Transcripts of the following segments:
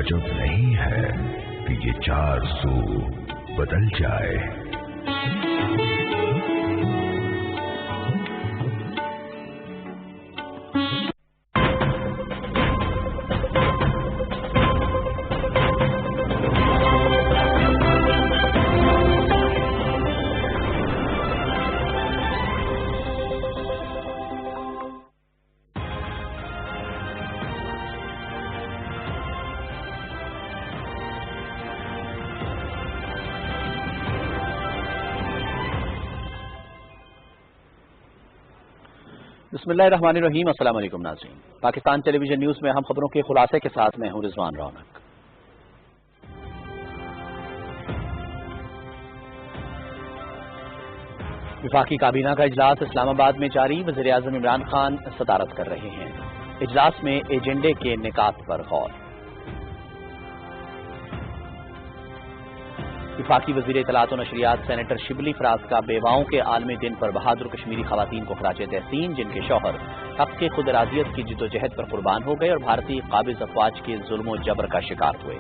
ताजुब नहीं है कि ये चार सू बदल जाए। बिस्मिल्लाहिर्रहमानिर्रहीम। अस्सलाम वालेकुम नाज़रीन। पाकिस्तान टेलीविजन न्यूज़ में हम खबरों के खुलासे के साथ मैं हूं रिजवान रौनक। वफाकी काबीना का इजलास इस्लामाबाद में जारी, वज़ीर आज़म इमरान खान सदारत कर रहे हैं। इजलास में एजेंडे के निकात पर गौर। वफाकी वज़ीर इत्तलात व नशरियात सेनेटर शिबली फराज का बेवाओं के आलमी दिन पर बहादुर कश्मीरी खवातीन को खराज तहसीन, जिनके शौहर हक़ की खुद इरादियत की जिद्दोजहद पर कुर्बान हो गए और भारतीय काबिज अफवाज के जुल्म व जबर का शिकार हुए।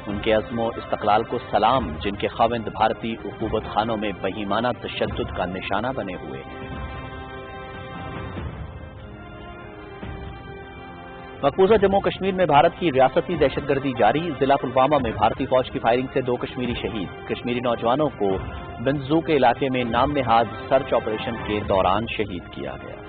उनके अज़्म इस्तक़लाल को सलाम, जिनके ख़ाविंद भारतीय हुकूमत खानों में बहीमाना तशद्दुद का निशाना बने हुए। मकबूजा जम्मू कश्मीर में भारत की रियासती दहशतगर्दी जारी, जिला पुलवामा में भारतीय फौज की फायरिंग से 2 कश्मीरी शहीद। कश्मीरी नौजवानों को बिंजू के इलाके में नाम नेहाद सर्च ऑपरेशन के दौरान शहीद किया गया।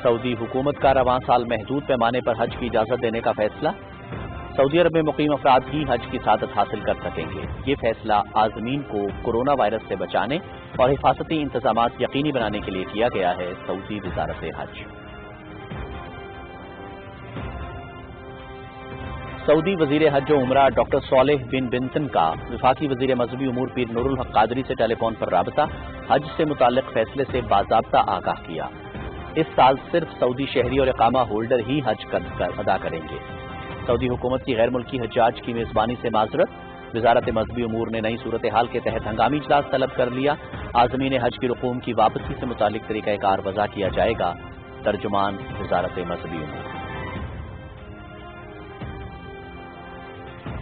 सऊदी हुकूमत का रवां साल महदूद पैमाने पर हज की इजाजत देने का फैसला। सऊदी अरब में मुकीम अफराद ही हज की सादत हासिल कर सकेंगे। ये फैसला आज़मीन को कोरोना वायरस से बचाने और हिफाजती इंतजामात यकीनी बनाने के लिए किया गया है। सऊदी वज़ारत हज। सऊदी वज़ीर हज व उमरा डॉक्टर सालेह बिन बिंतन का वफाकी वज़ीर मजहबी उमूर पीर नूरुल हक कादरी से टेलीफोन पर राबता, हज से मुताल्लिक फैसले से बाज़ाब्ता आगाह किया। इस साल सिर्फ सऊदी शहरी और इकामा होल्डर ही हज अदा करेंगे। सऊदी हुकूमत की गैर मुल्की हज्जाज की मेज़बानी से माजरत। वज़ारत मजहबी उमूर ने नई सूरत हाल के तहत हंगामी इजलास तलब कर लिया। आज़मीन हज की रकूम की वापसी से मुतालिक तरीक़ाकार वज़ा किया जाएगा। तर्जुमान वज़ारत मजहबी उमूर।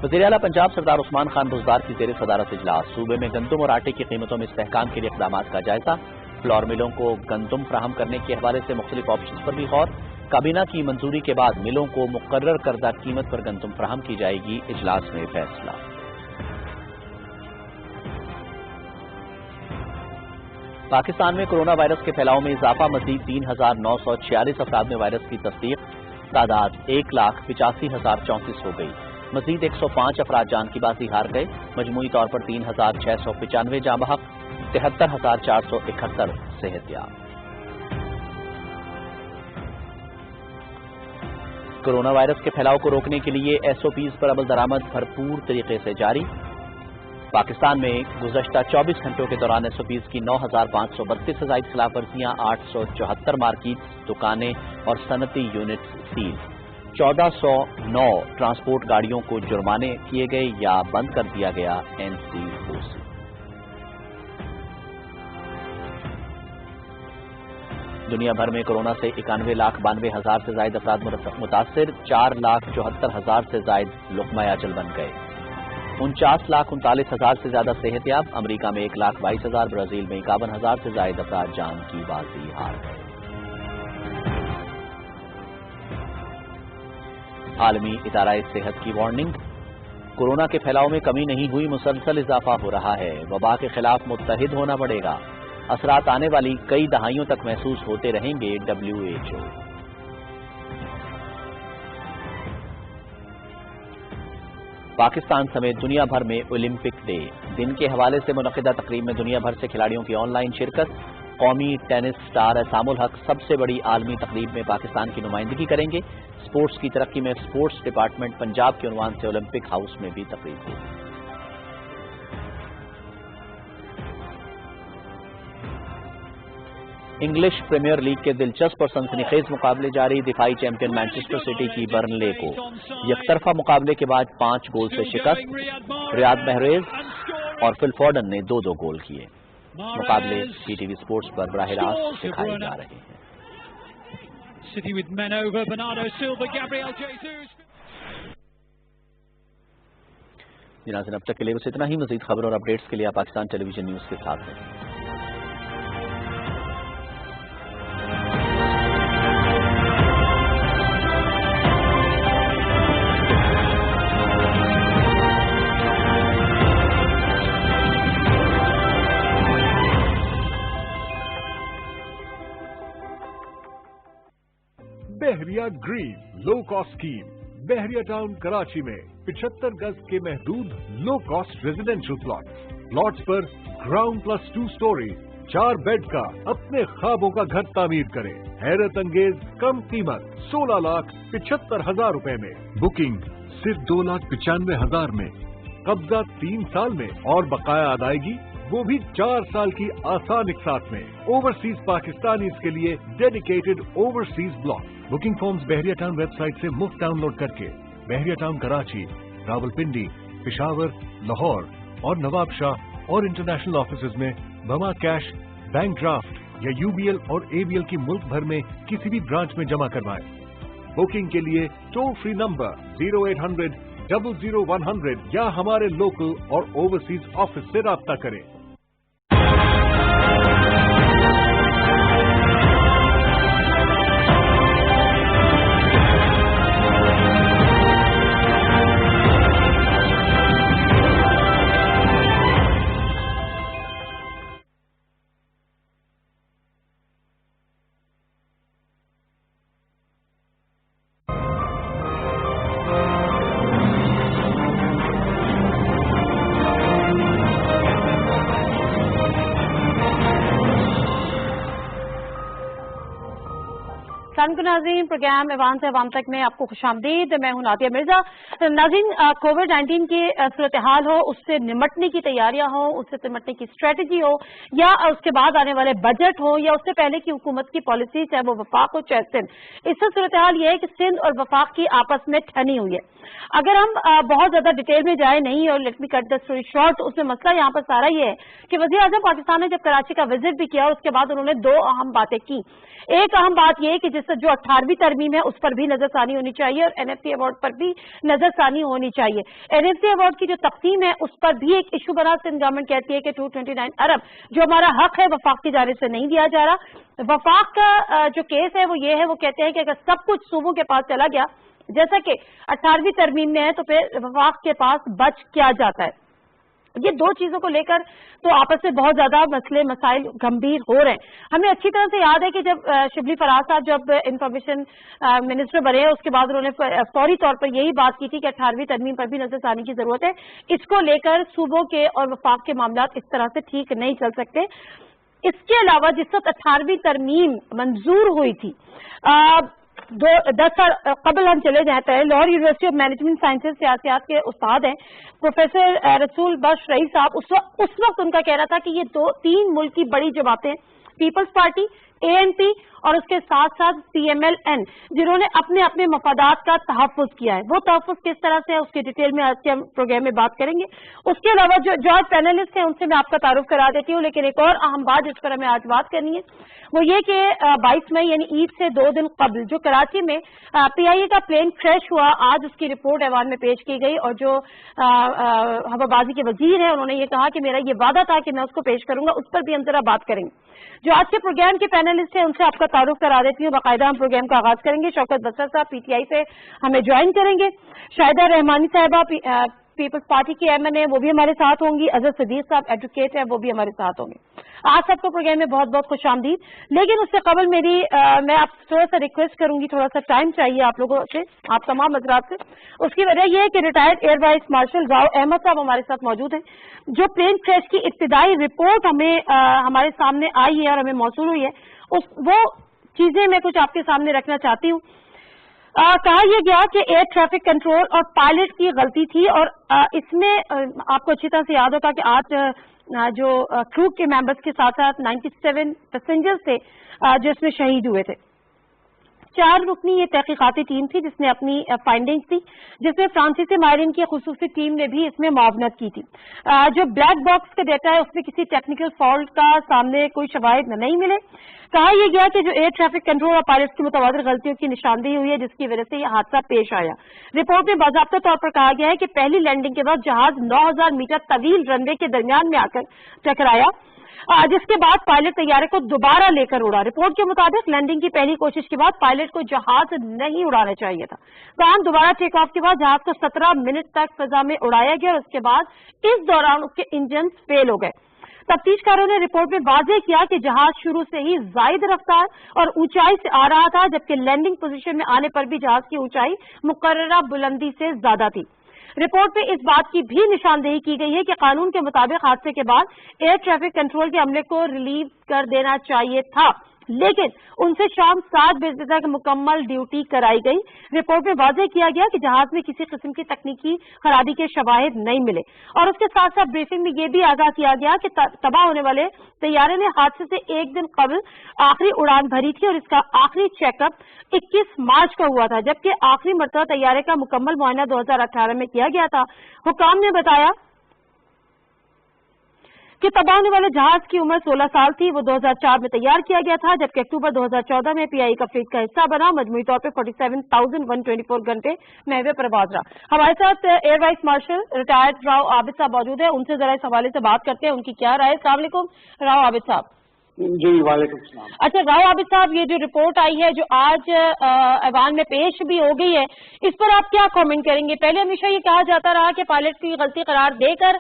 वज़ीर आला पंजाब सरदार उस्मान खान बुज़दार की ज़ेर सदारत इजलास। सूबे में गंदम और आटे की कीमतों में इस्तेहकाम के लिए इक़दाम का जायजा। फ्लोर मिलों को गंदम फराहम करने के हवाले से मुख्तलिफ ऑप्शन पर भी गौर। काबीना की मंजूरी के बाद मिलों को मुकर्रर करदा कीमत पर गंदम फराहम की जाएगी। इजलास में फैसला। पाकिस्तान में कोरोना वायरस के फैलाव में इजाफा, मजीद 3,946 अफराद में वायरस की तस्दीक। तादाद 1,85,034 हो गई। मजीद 105 अफराद जान की बाजी हार गए। मजमूई तौर पर 3,695 जाँ बहक, 73,471 सेहतयाब। कोरोना वायरस के फैलाव को रोकने के लिए एसओपीज पर अमल दरामद भरपूर तरीके से जारी। पाकिस्तान में गुज़श्ता 24 घंटों के दौरान एसओपीज की 9,532 से ज़ायद खिलाफ वर्जियां, 874 मार्केट्स, दुकानें और सनती यूनिट्स सील। 1409 ट्रांसपोर्ट गाड़ियों को जुर्माने किए गए या बंद कर दिया गया एनसीओसी। दुनिया भर में कोरोना से 91,92,000 से ज्यादा अफराद मुतासिर, 4,74,000 से ज्यादा लुक़मा अजल बन गए। 49,39,000 से ज्यादा सेहतयाब। अमरीका में 1,22,000, ब्राजील में 51,000 से ज्यादा अफराद जान की बाजी हार गए। आलमी इदारा सेहत की वार्निंग। कोरोना के फैलाव में कमी नहीं हुई, मुसलसल इजाफा हो रहा है। वबा के खिलाफ मुत्तहिद होना पड़ेगा। असरात आने वाली कई दहाइयों तक महसूस होते रहेंगे। WHO। पाकिस्तान समेत दुनिया भर में ओलंपिक डे दिन के हवाले से मुनक़िदा तकरीब में दुनिया भर से खिलाड़ियों की ऑनलाइन शिरकत। कौमी टेनिस स्टार एहसामुल हक सबसे बड़ी आलमी तकरीब में पाकिस्तान की नुमाइंदगी करेंगे। स्पोर्ट्स की तरक्की में स्पोर्ट्स डिपार्टमेंट पंजाब के उन्वान से ओलंपिक हाउस में भी तकरीब होगी। इंग्लिश प्रीमियर लीग के दिलचस्प और सनसनीखेज मुकाबले जारी। दिफाई चैंपियन मैनचेस्टर सिटी की बर्नले को यकतरफा मुकाबले के बाद 5 गोल से शिकस्त। रियाद महरेज और फिल फॉर्डन ने 2-2 गोल किए। मुकाबले PTV स्पोर्ट्स पर बराह रास्त दिखाए जा रहे हैं। City with men over. Bernardo Silva, Gabriel Jesus. जी नाज़रीन, अब तक के लिए बस इतना ही। मज़ीद खबर और अपडेट्स के लिए आप पाकिस्तान टेलीविजन न्यूज़ के साथ हैं। बहरिया ग्रीन लो कॉस्ट स्कीम बहरिया टाउन कराची में 75 गज के महदूद लो कॉस्ट रेजिडेंशियल प्लॉट्स पर ग्राउंड प्लस 2 स्टोरी 4 बेड का अपने ख्वाबों का घर तामीर करें। हैरत अंगेज कम कीमत 16,75,000 रुपए में। बुकिंग सिर्फ 2,95,000 में। कब्जा 3 साल में और बकाया अदायगी वो भी 4 साल की आसान इकसात में। ओवरसीज पाकिस्तानी के लिए dedicated overseas block. Booking forms Bahria town website से मुफ्त डाउनलोड करके बहरिया टाउन कराची, रावलपिंडी, पेशावर, लाहौर और नवाबशाह और इंटरनेशनल ऑफिसेज में बमा कैश, बैंक ड्राफ्ट या यूबीएल और एबीएल की मुल्क भर में किसी भी ब्रांच में जमा करवाएं। बुकिंग के लिए टोल फ्री नंबर 0800 00100 या हमारे लोकल और ओवरसीज ऑफिस से राब्ता करें। नाज़रीन, प्रोग्राम ऐवान से अवाम तक में आपको खुशामदीद। मैं हूं नादिया मिर्जा। नाज़रीन, कोविड-19 की सूरत हाल हो, उससे निमटने की तैयारियां हो, उससे निमटने की स्ट्रेटजी हो, या उसके बाद आने वाले बजट हो, या उससे पहले की हुकूमत की पॉलिसी, चाहे वो वफाक हो चाहे सिंध, इससे सूरत हाल यह है कि सिंध और वफाक की आपस में ठनी हुई है। अगर हम बहुत ज्यादा डिटेल में जाए नहीं, और let me cut the story short, उसमें मसला यहाँ पर सारा ये है कि वज़ीर आज़म पाकिस्तान ने जब कराची का विजिट भी किया, उसके बाद उन्होंने 2 अहम बातें की। एक अहम बात यह कि जिससे जो 18वीं तरमीम है उस पर भी नजरसानी होनी चाहिए, और एनएफसी अवार्ड पर भी नजरसानी होनी चाहिए। एनएफसी अवार्ड की जो तकसीम है उस पर भी एक इशू बना। सिंध गवर्नमेंट कहती है कि 229 अरब जो हमारा हक है वफाक की जानिब से नहीं दिया जा रहा। वफाक का जो केस है वो ये है, वो कहते हैं कि अगर सब कुछ सूबों के पास चला गया जैसा कि 18वीं तरमीम में है, तो फिर वफाक के पास बच क्या जाता है। ये 2 चीजों को लेकर तो आपस में बहुत ज्यादा मसले मसाइल गंभीर हो रहे हैं। हमें अच्छी तरह से याद है कि जब शिबली फराज साहब जब इंफॉर्मेशन मिनिस्टर बने, उसके बाद उन्होंने फौरी तौर पर यही बात की थी कि 18वीं तरमीम पर भी नजरसानी की जरूरत है। इसको लेकर सूबों के और वफाक के मामला इस तरह से ठीक नहीं चल सकते। इसके अलावा जिस वक्त 18वीं तरमीम मंजूर हुई थी, 10 साल कबल हम चले जाते हैं, Lahore university of management sciences सियासियात के उस्ताद हैं प्रोफेसर रसूल बख्श रईस साहब। उस वक्त उनका कहना था कि ये 3 मुल्क की बड़ी जमातें, पीपल्स पार्टी, एएनपी और उसके साथ साथ पीएमएलएन, जिन्होंने अपने अपने मफादात का तहफ़्फ़ुज़ किया है। वो तहफ़्फ़ुज़ किस तरह से है उसकी डिटेल में आज के हम प्रोग्राम में बात करेंगे। उसके अलावा जो आज पैनलिस्ट हैं उनसे मैं आपका तारुफ करा देती हूँ, लेकिन एक और अहम बात जिस पर हमें आज बात करनी है वो ये कि 22 मई यानी ईद से 2 दिन कबल जो कराची में पीआईए का प्लेन क्रैश हुआ, आज उसकी रिपोर्ट ऐवान में पेश की गई, और जो हवाबाजी के वजीर हैं उन्होंने ये कहा कि मेरा ये वादा था कि मैं उसको पेश करूंगा। उस पर भी हम जरा बात करेंगे। जो आज के प्रोग्राम के पैनलिस्ट हैं उनसे आपका तारुफ करा देती हूँ। बाकायदा हम प्रोग्राम का आगाज करेंगे। शौकत बसर साहब पीटीआई से हमें ज्वाइन करेंगे। शाहिदा रहमानी साहिबा पीपल्स पार्टी की एमएनए, वो भी हमारे साथ होंगी। अजहर सदीक साहब एडवोकेट है, वो भी हमारे साथ होंगे। आप सबको प्रोग्राम में बहुत बहुत खुशामदीद। लेकिन उससे कबल मैं आप थोड़ा सा रिक्वेस्ट करूंगी, थोड़ा सा टाइम चाहिए आप लोगों से, आप तमाम हजरात से। उसकी वजह यह है कि retired air vice marshal Rao Ahmed sahab हमारे साथ मौजूद हैं। जो प्लेन क्रैश की इब्तिदाई रिपोर्ट हमारे सामने आई है और हमें मौसूल हुई है, वो चीजें मैं कुछ आपके सामने रखना चाहती हूँ। कहा यह गया कि एयर ट्रैफिक कंट्रोल और पायलट की गलती थी, और इसमें आपको अच्छी तरह से याद होगा कि आज जो क्रू के मेंबर्स के साथ साथ 97 पैसेंजर्स थे जो इसमें शहीद हुए थे। 4 रुकनी ये तहकीकाती टीम थी जिसने अपनी फाइंडिंग्स दी, जिसमें फ्रांसीसी माहिरीन की खुसूसी टीम ने भी इसमें मुआवनत की थी। जो ब्लैक बॉक्स का डेटा है उसमें किसी टेक्निकल फॉल्ट का सामने कोई शवाहिद नहीं मिले। कहा यह गया कि जो एयर ट्रैफिक कंट्रोल और पायलट्स की मुतवाज़िर गलतियों की निशानदेही हुई है जिसकी वजह से यह हादसा पेश आया। रिपोर्ट में बाज़ाब्ता तौर पर कहा गया है कि पहली लैंडिंग के बाद जहाज 9000 मीटर तवील रनवे के दरमियान में आकर टकराया, जिसके बाद पायलट तैयारे को दोबारा लेकर उड़ा। रिपोर्ट के मुताबिक लैंडिंग की पहली कोशिश के बाद पायलट को जहाज नहीं उड़ाना चाहिए था। ताहम दोबारा टेक ऑफ के बाद जहाज को 17 मिनट तक फिजा में उड़ाया गया और उसके बाद इस दौरान उसके इंजन फेल हो गए। तफ्तीशकारों ने रिपोर्ट में वाज़ेह किया कि जहाज शुरू से ही जायद रफ्तार और ऊंचाई से आ रहा था, जबकि लैंडिंग पोजीशन में आने पर भी जहाज की ऊंचाई मुकर्ररा बुलंदी से ज्यादा थी। रिपोर्ट में इस बात की भी निशानदेही की गई है कि कानून के मुताबिक हादसे के बाद एयर ट्रैफिक कंट्रोल के अमले को रिलीव कर देना चाहिए था, लेकिन उनसे शाम 7 बजे तक मुकम्मल ड्यूटी कराई गई। रिपोर्ट में वाज़ेह किया गया कि जहाज में किसी किस्म की तकनीकी खराबी के शवाहिद नहीं मिले और उसके साथ साथ ब्रीफिंग में यह भी आगाह किया गया कि तबाह होने वाले तैयारे ने हादसे से एक दिन कबल आखिरी उड़ान भरी थी और इसका आखिरी चेकअप 21 मार्च का हुआ था, जबकि आखिरी मरतबा तैयारे का मुकम्मल मुआयना 2018 में किया गया था। हुकाम ने बताया कि तबाह होने वाले जहाज की उम्र 16 साल थी। वो 2004 में तैयार किया गया था, जबकि अक्टूबर 2014 में पीआई का फ्लीट का हिस्सा बना। मजमूई तौर पर 47,124 घंटे महवे परवाज रहा। हमारे साथ air vice martial retired Rao Abid साहब मौजूद है, उनसे जरा इस हवाले से बात करते हैं, उनकी क्या राय। अस्सलाम वालेकुम राव आबिद साहब। जी वालेकुम सलाम। अच्छा राव आबिद साहब, ये जो रिपोर्ट आई है जो आज ऐवान में पेश भी हो गई है, इस पर आप क्या कमेंट करेंगे? पहले हमेशा ये कहा जाता रहा कि पायलट की गलती करार देकर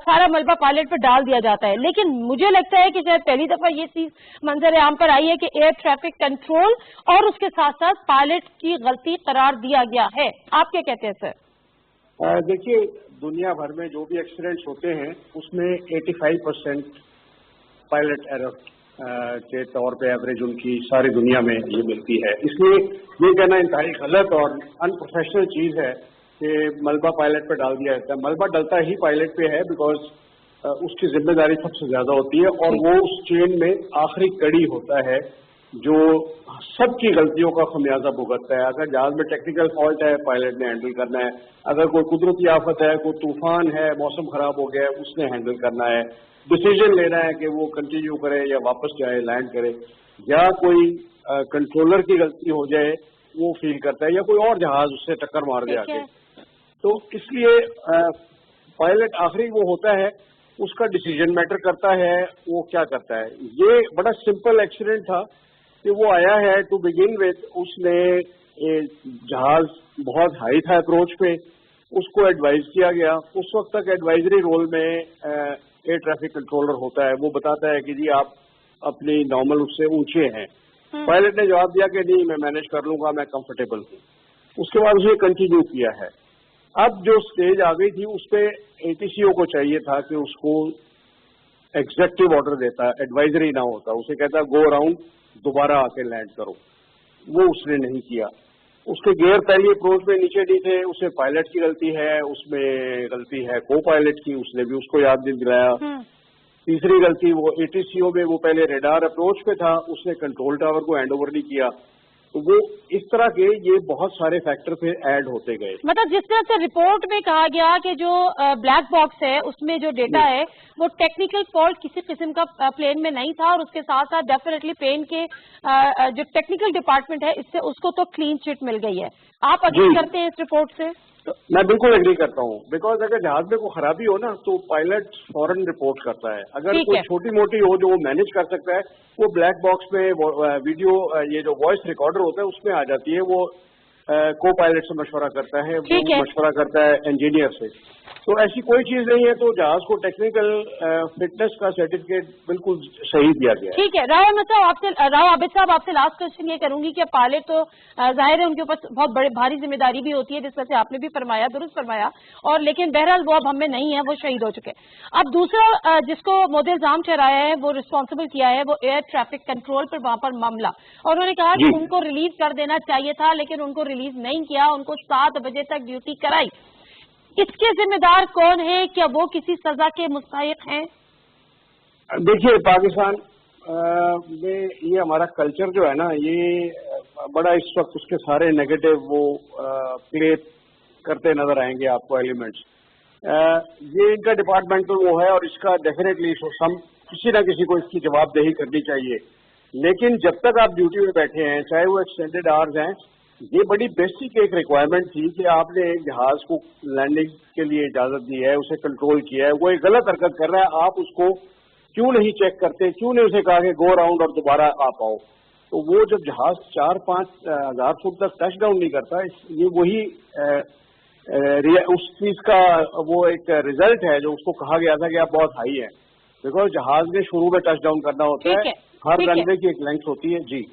सारा मलबा पायलट पर डाल दिया जाता है, लेकिन मुझे लगता है कि शायद पहली दफा ये चीज मंजर आम पर आई है कि एयर ट्रैफिक कंट्रोल और उसके साथ साथ पायलट की गलती करार दिया गया है। आप क्या कहते हैं सर? देखिए, दुनिया भर में जो भी एक्सीडेंट्स होते हैं उसमें 85% पायलट एरर के तौर पे एवरेज उनकी सारी दुनिया में ये मिलती है। इसलिए ये कहना इंतहाई गलत और अनप्रोफेशनल चीज़ है कि मलबा पायलट पे डाल दिया जाता है। मलबा डलता ही पायलट पे है, बिकॉज उसकी जिम्मेदारी सबसे ज्यादा होती है और वो उस चेन में आखिरी कड़ी होता है जो सबकी गलतियों का खमियाजा भुगतता है। अगर जहाज में टेक्निकल फॉल्ट है, पायलट ने हैंडल करना है। अगर कोई कुदरती आफत है, कोई तूफान है, मौसम खराब हो गया है, उसने हैंडल करना है। डिसीजन लेना है कि वो कंटिन्यू करे या वापस जाए, लैंड करे, या कोई कंट्रोलर की गलती हो जाए वो फील करता है, या कोई और जहाज उससे टक्कर मार दे आके। तो इसलिए पायलट आखिरी वो होता है, उसका डिसीजन मैटर करता है, वो क्या करता है। ये बड़ा सिंपल एक्सीडेंट था कि वो आया है टू बिगिन विद, उसने जहाज बहुत हाई था अप्रोच पे, उसको एडवाइज किया गया। उस वक्त तक एडवाइजरी रोल में एयर ट्रैफिक कंट्रोलर होता है, वो बताता है कि जी आप अपनी नॉर्मल उससे ऊंचे हैं। पायलट ने जवाब दिया कि नहीं, मैं मैनेज कर लूंगा, मैं कंफर्टेबल हूँ। उसके बाद उसने कंटिन्यू किया है। अब जो स्टेज आ गई थी उस पर एटीसीओ को चाहिए था कि उसको एग्जेक्टिव ऑर्डर देता, एडवाइजरी ना होता, उसे कहता गो अराउंड, दोबारा आके लैंड करो। वो उसने नहीं किया। उसके गियर पहली अप्रोच में नीचे नहीं थे, उसमें पायलट की गलती है, उसमें गलती है को पायलट की, उसने भी उसको याद नहीं दिलाया। तीसरी गलती वो एटीसीओ में, वो पहले रेडार अप्रोच पे था, उसने कंट्रोल टावर को हैंड ओवर नहीं किया। तो वो इस तरह के ये बहुत सारे फैक्टर फिर ऐड होते गए। मतलब जिस तरह से रिपोर्ट में कहा गया कि जो ब्लैक बॉक्स है उसमें जो डेटा है वो टेक्निकल फॉल्ट किसी किस्म का प्लेन में नहीं था, और उसके साथ साथ डेफिनेटली प्लेन के जो टेक्निकल डिपार्टमेंट है इससे उसको तो क्लीन चिट मिल गई है। आप अग्री करते हैं इस रिपोर्ट से? मैं बिल्कुल एग्री करता हूँ, बिकॉज अगर जहाज में कोई खराबी हो ना तो पायलट फौरन रिपोर्ट करता है। अगर कोई छोटी मोटी हो जो वो मैनेज कर सकता है, वो ब्लैक बॉक्स में वीडियो, ये जो वॉइस रिकॉर्डर होता है उसमें आ जाती है। वो को पायलट से मशवरा करता है, वो मशवरा करता है इंजीनियर से। तो ऐसी कोई चीज नहीं है। तो जहाज को टेक्निकल फिटनेस का सर्टिफिकेट बिल्कुल सही दिया गया है। ठीक है। राव आबिद साहब, आपसे लास्ट क्वेश्चन ये करूंगी कि पायलट तो जाहिर है उनके ऊपर बहुत बड़े भारी जिम्मेदारी भी होती है, जिस तरह से आपने भी फरमाया, दुरुस्त फरमाया, और लेकिन बहरहाल वो अब हमें नहीं है, वो शहीद हो चुके। अब दूसरा जिसको मोदे इल्जाम ठहराया है, वो रिस्पॉन्सिबल किया है, वो एयर ट्रैफिक कंट्रोल पर वहां पर मामला, और उन्होंने कहा कि उनको रिलीज कर देना चाहिए था, लेकिन उनको रिलीज नहीं किया, उनको 7 बजे तक ड्यूटी कराई। इसके जिम्मेदार कौन है? क्या वो किसी सजा के मुस्तहिक हैं? देखिए, पाकिस्तान में ये हमारा कल्चर जो है ना, ये बड़ा इस वक्त उसके सारे नेगेटिव वो प्ले करते नजर आएंगे आपको एलिमेंट्स। ये इनका डिपार्टमेंटल वो है और इसका डेफिनेटली किसी ना किसी को इसकी जवाबदेही करनी चाहिए। लेकिन जब तक आप ड्यूटी में बैठे हैं, चाहे वो एक्सटेंडेड आवर्स हैं, ये बड़ी बेसिक एक रिक्वायरमेंट थी कि आपने एक जहाज को लैंडिंग के लिए इजाजत दी है, उसे कंट्रोल किया है, वो एक गलत हरकत कर रहा है, आप उसको क्यों नहीं चेक करते, क्यों नहीं उसे कहा कि गो अराउंड और दोबारा आप आओ। तो वो जब जहाज 4-5 हज़ार फुट तक टच डाउन नहीं करता, ये वही उस चीज का वो एक रिजल्ट है जो उसको कहा गया था कि आप बहुत हाई हैं, बिकॉज जहाज ने शुरू में टच डाउन करना होता है, हर रनवे की एक लेंथ होती है। जी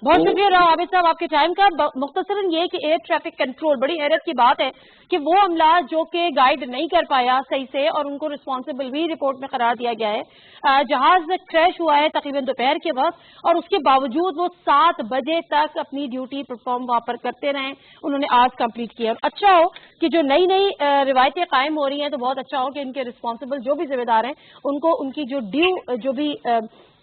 बहुत शुक्रिया रहा आबिद साहब आपके टाइम का। मुख्तसरन ये कि एयर ट्रैफिक कंट्रोल, बड़ी हैरत की बात है कि वो अमला जो कि गाइड नहीं कर पाया सही से और उनको रिस्पॉन्सिबल भी रिपोर्ट में करार दिया गया है। जहाज क्रैश हुआ है तकरीबन दोपहर के वक्त और उसके बावजूद वो 7 बजे तक अपनी ड्यूटी परफॉर्म वहां पर करते रहे। उन्होंने आज कंप्लीट किया। और अच्छा हो कि जो नई नई रिवायतें कायम हो रही हैं तो बहुत अच्छा हो कि इनके रिस्पॉन्सिबल जो भी जिम्मेदार हैं उनको उनकी जो ड्यू जो भी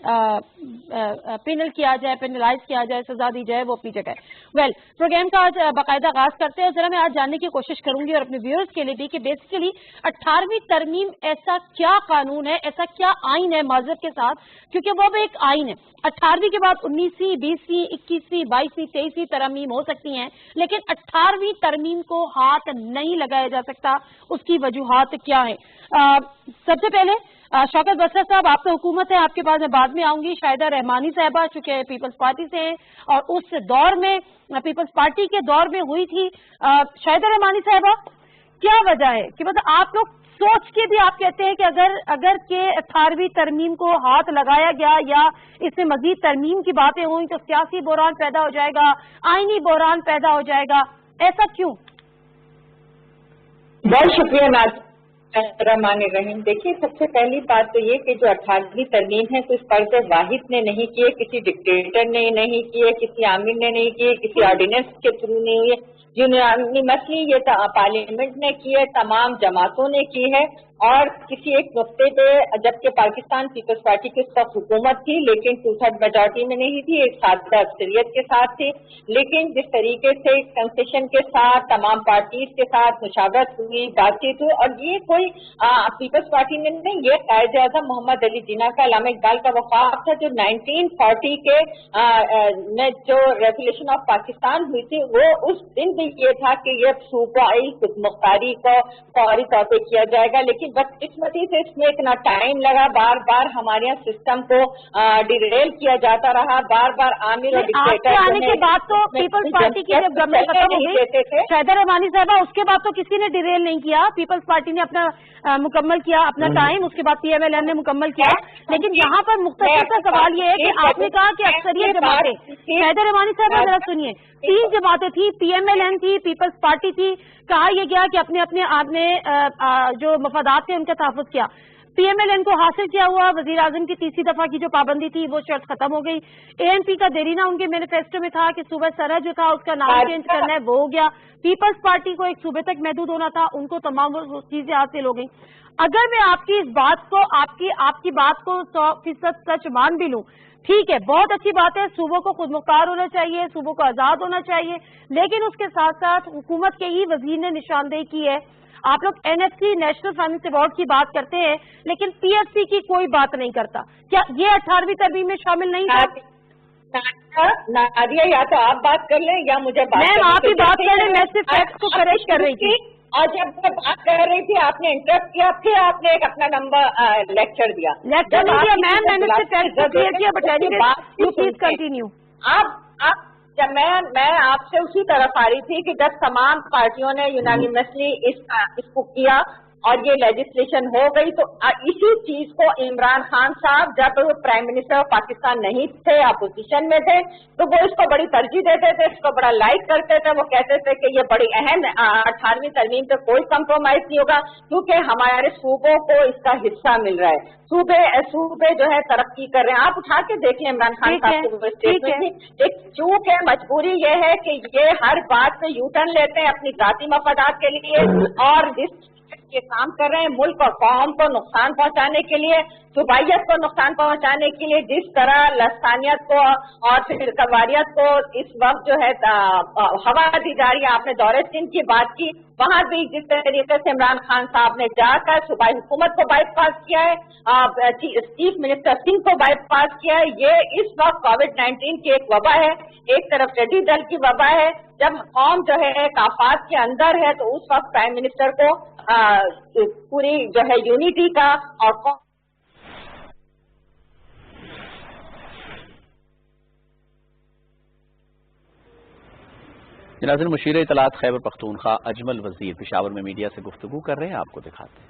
पेनल किया जाए, पेनलाइज किया जाए, सजा दी जाए, वो अपनी जगह। वेल, प्रोग्राम का आज बाकायदा आगाज करते हैं। जरा मैं आज जानने की कोशिश करूंगी और अपने व्यूअर्स के लिए भी कि बेसिकली 18वीं तरमीम ऐसा क्या कानून है, ऐसा क्या आइन है माजरत के साथ, क्योंकि वो भी एक आइन है। 18वीं के बाद 19वीं, 20वीं, 21वीं, 22वीं, 23वीं तरमीम हो सकती हैं, लेकिन 18वीं तरमीम को हाथ नहीं लगाया जा सकता। उसकी वजूहात क्या है? सबसे पहले शौकत बसरा साहब, आप तो हुकूमत है, आपके पास मैं बाद में आऊंगी। शाहिदा रहमानी साहबा चूंकि पीपल्स पार्टी से हैं और उस दौर में पीपल्स पार्टी के दौर में हुई थी। शाहिदा रहमानी साहबा, क्या वजह है कि मतलब आप लोग सोच के भी आप कहते हैं कि अगर के 18वीं तरमीम को हाथ लगाया गया या इसमें मजीद तरमीम की बातें हुई तो सियासी बहरान पैदा हो जाएगा, आईनी बहरान पैदा हो जाएगा, ऐसा क्यों? बहुत शुक्रिया रहमान रहीम। देखिए, सबसे पहली बात तो ये कि जो 18वीं तरमीम है कुछ फर्ज वाहिद ने नहीं किए, किसी डिक्टेटर ने नहीं किए, किसी आमिर ने नहीं किए, किसी ऑर्डिनेंस के थ्रू नहीं हुए, यूनानिमसली ये पार्लियामेंट ने की है, तमाम जमातों ने की है और किसी एक नुक्ते पे, जबकि पाकिस्तान पीपल्स पार्टी की उस वक्त हुकूमत थी लेकिन 2/3 मेजॉरिटी में नहीं थी, एक सादा अक्सरियत के साथ थी। लेकिन जिस तरीके से कंसेशन के साथ तमाम पार्टीज के साथ मुशावरत हुई, बातचीत हुई, और ये कोई पीपल्स पार्टी ने नहीं, ये कायदे आज़म मोहम्मद अली जिन्ना का, अल्लामा इकबाल का वफाक था जो 1940 के में जो रेगुलेशन ऑफ पाकिस्तान हुई थी, वो उस दिन भी ये था कि ये सूबाई खुदमुख्तारी को फौरी तौर पर किया जाएगा। लेकिन बदकिस्मती से इसमें इतना टाइम लगा, बार बार हमारे यहाँ सिस्टम को डिरेल किया जाता रहा, बार बार आमिर और डिक्टेटर आने के बाद तो पीपल्स पार्टी की जब गवर्नमेंट खत्म हो गई, शाहिदा रहमानी साहबा, उसके बाद तो किसी ने डिरेल नहीं किया, पीपल्स पार्टी ने अपना मुकम्मल किया अपना टाइम, उसके बाद PMLN ने मुकम्मल किया। लेकिन यहाँ पर मुख्तसर सा सवाल ये है कि आपने कहा कि अक्सरियत जमातें, शाहिदा रहमानी साहबा जरा सुनिए, 3 जमातें थी, PMLN थी, पीपल्स पार्टी थी, कहा यह गया कि अपने अपने आपने जो मफादात थे उनका तहफ़्फ़ुज़ किया। PMLN को हासिल किया हुआ वज़ीर आज़म की तीसरी दफा की जो पाबंदी थी वो शर्त खत्म हो गई। ANP का देरीना उनके मैनिफेस्टो में था कि सूबा सरहद जो था उसका नाम चेंज करना है, वो हो गया। पीपल्स पार्टी को एक सूबे तक महदूद होना था, उनको तमाम चीजें हासिल हो गई। अगर मैं आपकी इस बात को आपकी बात को 100% सच मान भी लूं, ठीक है, बहुत अच्छी बात है, सूबों को खुद मुख्तार होना चाहिए, सूबों को आजाद होना चाहिए, लेकिन उसके साथ साथ हुकूमत के ही वजीर ने निशानदेही की है। आप लोग NFC नेशनल फाइनेंस अवार्ड की बात करते हैं लेकिन PFC की कोई बात नहीं करता। क्या ये 18वीं तरमीम में शामिल नहीं था? नादिया, या तो आप बात कर लें या मुझे बात मैम आप ही बात कर रहे, मैं सिर्फ फैक्ट्स को करेक्ट कर रही थी। और जब मैं बात कर रही थी आपने इंटरप्ट किया, फिर आपने एक अपना नंबर लेक्चर दिया। लेक्चर नहीं दिया मैम, मैंने सिर्फ फैक्ट्स को क्लियर किया। बताइए, प्लीज कंटिन्यू। आप जब मैं आपसे उसी तरफ आ रही थी कि जब तमाम पार्टियों ने यूनानिमसली इसको किया और ये लेजिस्लेशन हो गई, तो इसी चीज को इमरान खान साहब जब प्राइम मिनिस्टर ऑफ पाकिस्तान नहीं थे, अपोजिशन में थे, तो वो इसको बड़ी तरजीह देते थे, इसको बड़ा लाइक करते थे। वो कहते थे कि ये बड़ी अहम 18वीं तरमीम पे कोई कंप्रोमाइज नहीं होगा क्योंकि हमारे सूबों को इसका हिस्सा मिल रहा है, सूबे जो है तरक्की कर रहे हैं। आप उठा के देखें इमरान खान साहब को स्टेटमेंट। एक चूक है, मजबूरी ये है कि ये हर बात पे यू टर्न लेते हैं अपनी जाती मफादात के लिए, और जिस ये काम कर रहे हैं मुल्क और कौम को नुकसान पहुंचाने के लिए, सूबाइयत को नुकसान पहुंचाने के लिए। जिस तरह लसानियत को और फिरकावारियत को इस वक्त जो है हवा दी जा रही है, आपने दौरे सिंध की बात की, वहां भी जिस तरीके से इमरान खान साहब ने जाकर सूबाई हुकूमत को बाईपास किया है, चीफ मिनिस्टर सिंह को बाईपास किया है। ये इस वक्त कोविड-19 की एक वबा है, एक तरफ टिड्डी दल की वबा है। जब कौम जो है एक आफात के अंदर है तो उस वक्त प्राइम मिनिस्टर को पूरी जो है यूनिटी का और नाज़रीन, मुशीर इत्तलात खैबर पख्तूनख्वा अजमल वजीर पेशावर में मीडिया से गुफ्तगू कर रहे हैं, आपको दिखाते हैं।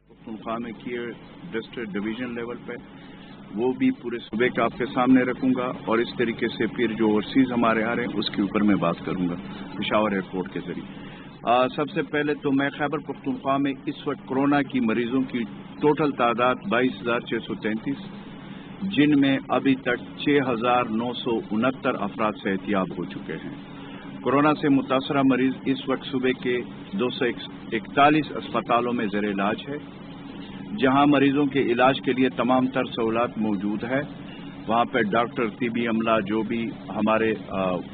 पख्तूनख्वा में किए डिस्ट्रिक्ट डिवीजन लेवल पे वो भी पूरे सूबे का आपके सामने रखूंगा और इस तरीके से फिर जो ओवरसीज हमारे आ रहे हैं उसके ऊपर मैं बात करूंगा पेशावर एयरपोर्ट के जरिए। सबसे पहले तो मैं खैबर पख्तूनख्वा में इस वक्त कोरोना की मरीजों की टोटल तादाद 22,633, जिनमें अभी तक 6,969 अफराद सेहतियाब हो चुके हैं। कोरोना से मुतासरा मरीज इस वक्त सूबे के 241 अस्पतालों में ज़ेर इलाज है, जहां मरीजों के इलाज के लिए तमाम तर सहूलत मौजूद है। वहां पर डॉक्टर, तिबी अमला, जो भी हमारे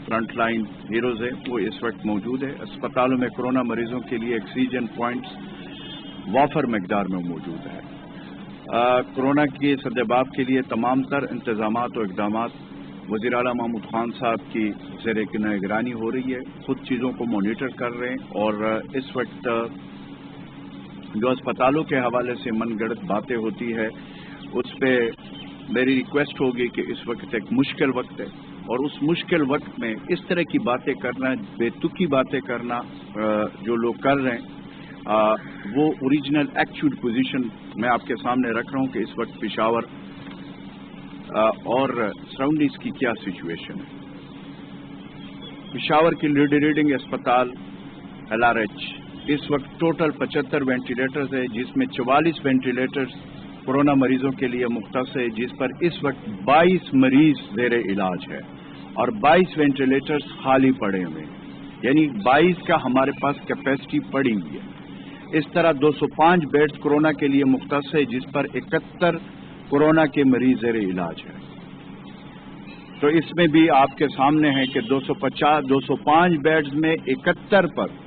फ्रंट लाइन हीरोज है वो इस वक्त मौजूद है। अस्पतालों में कोरोना मरीजों के लिए ऑक्सीजन पॉइंट्स वाफर मकदार में मौजूद है। कोरोना के सद्देबाब के लिए तमाम तर इंतजामात और इकदामात वज़ीर आला महमूद खान साहब की ज़ेर निगरानी हो रही है, खुद चीज़ों को मॉनिटर कर रहे हैं। और इस वक्त जो अस्पतालों के हवाले से मनगढ़ंत बातें होती है उस पर मेरी रिक्वेस्ट होगी कि इस वक्त एक मुश्किल वक्त है और उस मुश्किल वक्त में इस तरह की बातें करना, बेतुकी बातें करना जो लोग कर रहे हैं, वो ओरिजिनल एक्चुअल पोजीशन मैं आपके सामने रख रहा हूं कि इस वक्त पेशावर और सराउंडिंग्स की क्या सिचुएशन है। पेशावर की रीडिंग अस्पताल LRH इस वक्त टोटल 75 वेंटिलेटर्स है, जिसमें 44 वेंटिलेटर्स कोरोना मरीजों के लिए मुख्तस है, जिस पर इस वक्त 22 मरीज ज़ेर इलाज है और 22 वेंटिलेटर्स खाली पड़े हुए हैं, यानी 22 का हमारे पास कैपेसिटी पड़ी हुई है। इस तरह 205 बेड्स कोरोना के लिए मुख्तस है, जिस पर 71 कोरोना के मरीज ज़ेर इलाज है। तो इसमें भी आपके सामने है कि 205 बेड्स में 71 पर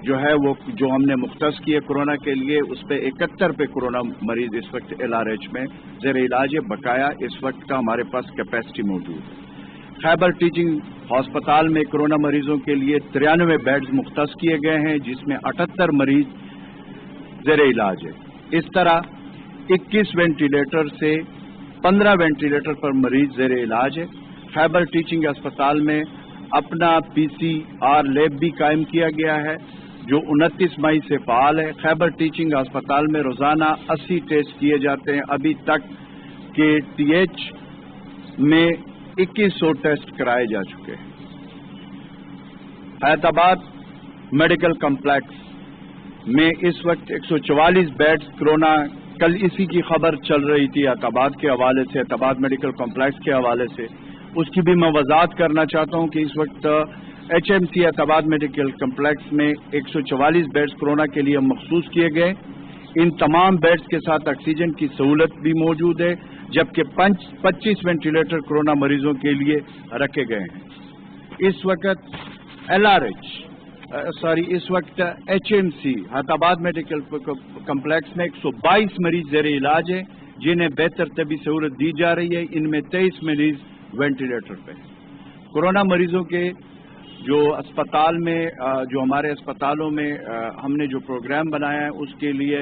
जो है वो जो हमने मुख्तस किए कोरोना के लिए, उस पर 71 पे कोरोना मरीज इस वक्त LRH में ज़ेर इलाज है। बकाया इस वक्त का हमारे पास कैपेसिटी मौजूद है। खैबर टीचिंग हॉस्पिटल में कोरोना मरीजों के लिए 93 बेड्स मुख्तस किए गए हैं, जिसमें 78 मरीज ज़ेर इलाज है। इस तरह 21 वेंटिलेटर से 15 वेंटिलेटर पर मरीज ज़ेर इलाज है। खैबर टीचिंग अस्पताल में अपना PCR लैब भी कायम किया गया है, जो 29 मई से फाल है। खैबर टीचिंग अस्पताल में रोजाना 80 टेस्ट किए जाते हैं। अभी तक के TH में 2100 टेस्ट कराए जा चुके हैं। हैदराबाद मेडिकल कॉम्प्लेक्स में इस वक्त 144 बेड्स कोरोना, कल इसी की खबर चल रही थी हैदराबाद के हवाले से, हैदराबाद मेडिकल कॉम्प्लेक्स के हवाले से, उसकी भी मैं वजाहत करना चाहता हूं कि इस वक्त HMC हैदराबाद मेडिकल कॉम्प्लेक्स में 144 बेड्स कोरोना के लिए मखसूस किए गए। इन तमाम बेड्स के साथ ऑक्सीजन की सहूलत भी मौजूद है, जबकि 25 वेंटिलेटर कोरोना मरीजों के लिए रखे गए हैं। इस वक्त इस वक्त HMC हैदराबाद मेडिकल कॉम्प्लेक्स में 122 मरीज ज़ेर इलाज है, जिन्हें बेहतर तबी सहूलत दी जा रही है। इनमें 23 मरीज वेंटिलेटर पे। कोरोना मरीजों के जो अस्पताल में जो हमारे अस्पतालों में हमने जो प्रोग्राम बनाया है, उसके लिए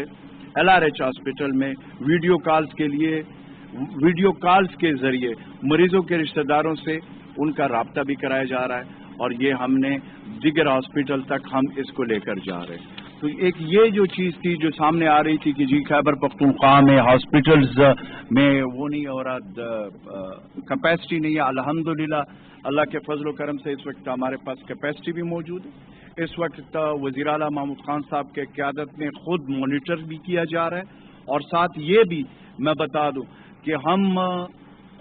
LRH हॉस्पिटल में वीडियो कॉल्स के जरिए मरीजों के रिश्तेदारों से उनका राब्ता भी कराया जा रहा है और ये हमने दिगर हॉस्पिटल तक हम इसको लेकर जा रहे हैं। तो एक ये जो चीज़ थी जो सामने आ रही थी कि जी खैबर पख्तूनख्वा में हॉस्पिटल्स में वो नहीं हो रहा, कैपेसिटी नहीं है। अल्हम्दुलिल्लाह अल्लाह के फजल करम से इस वक्त हमारे पास कैपेसिटी भी मौजूद है। इस वक्त वज़ीर आला महमूद खान साहब के क़यादत में खुद मॉनिटर भी किया जा रहा है और साथ ये भी मैं बता दूं कि हम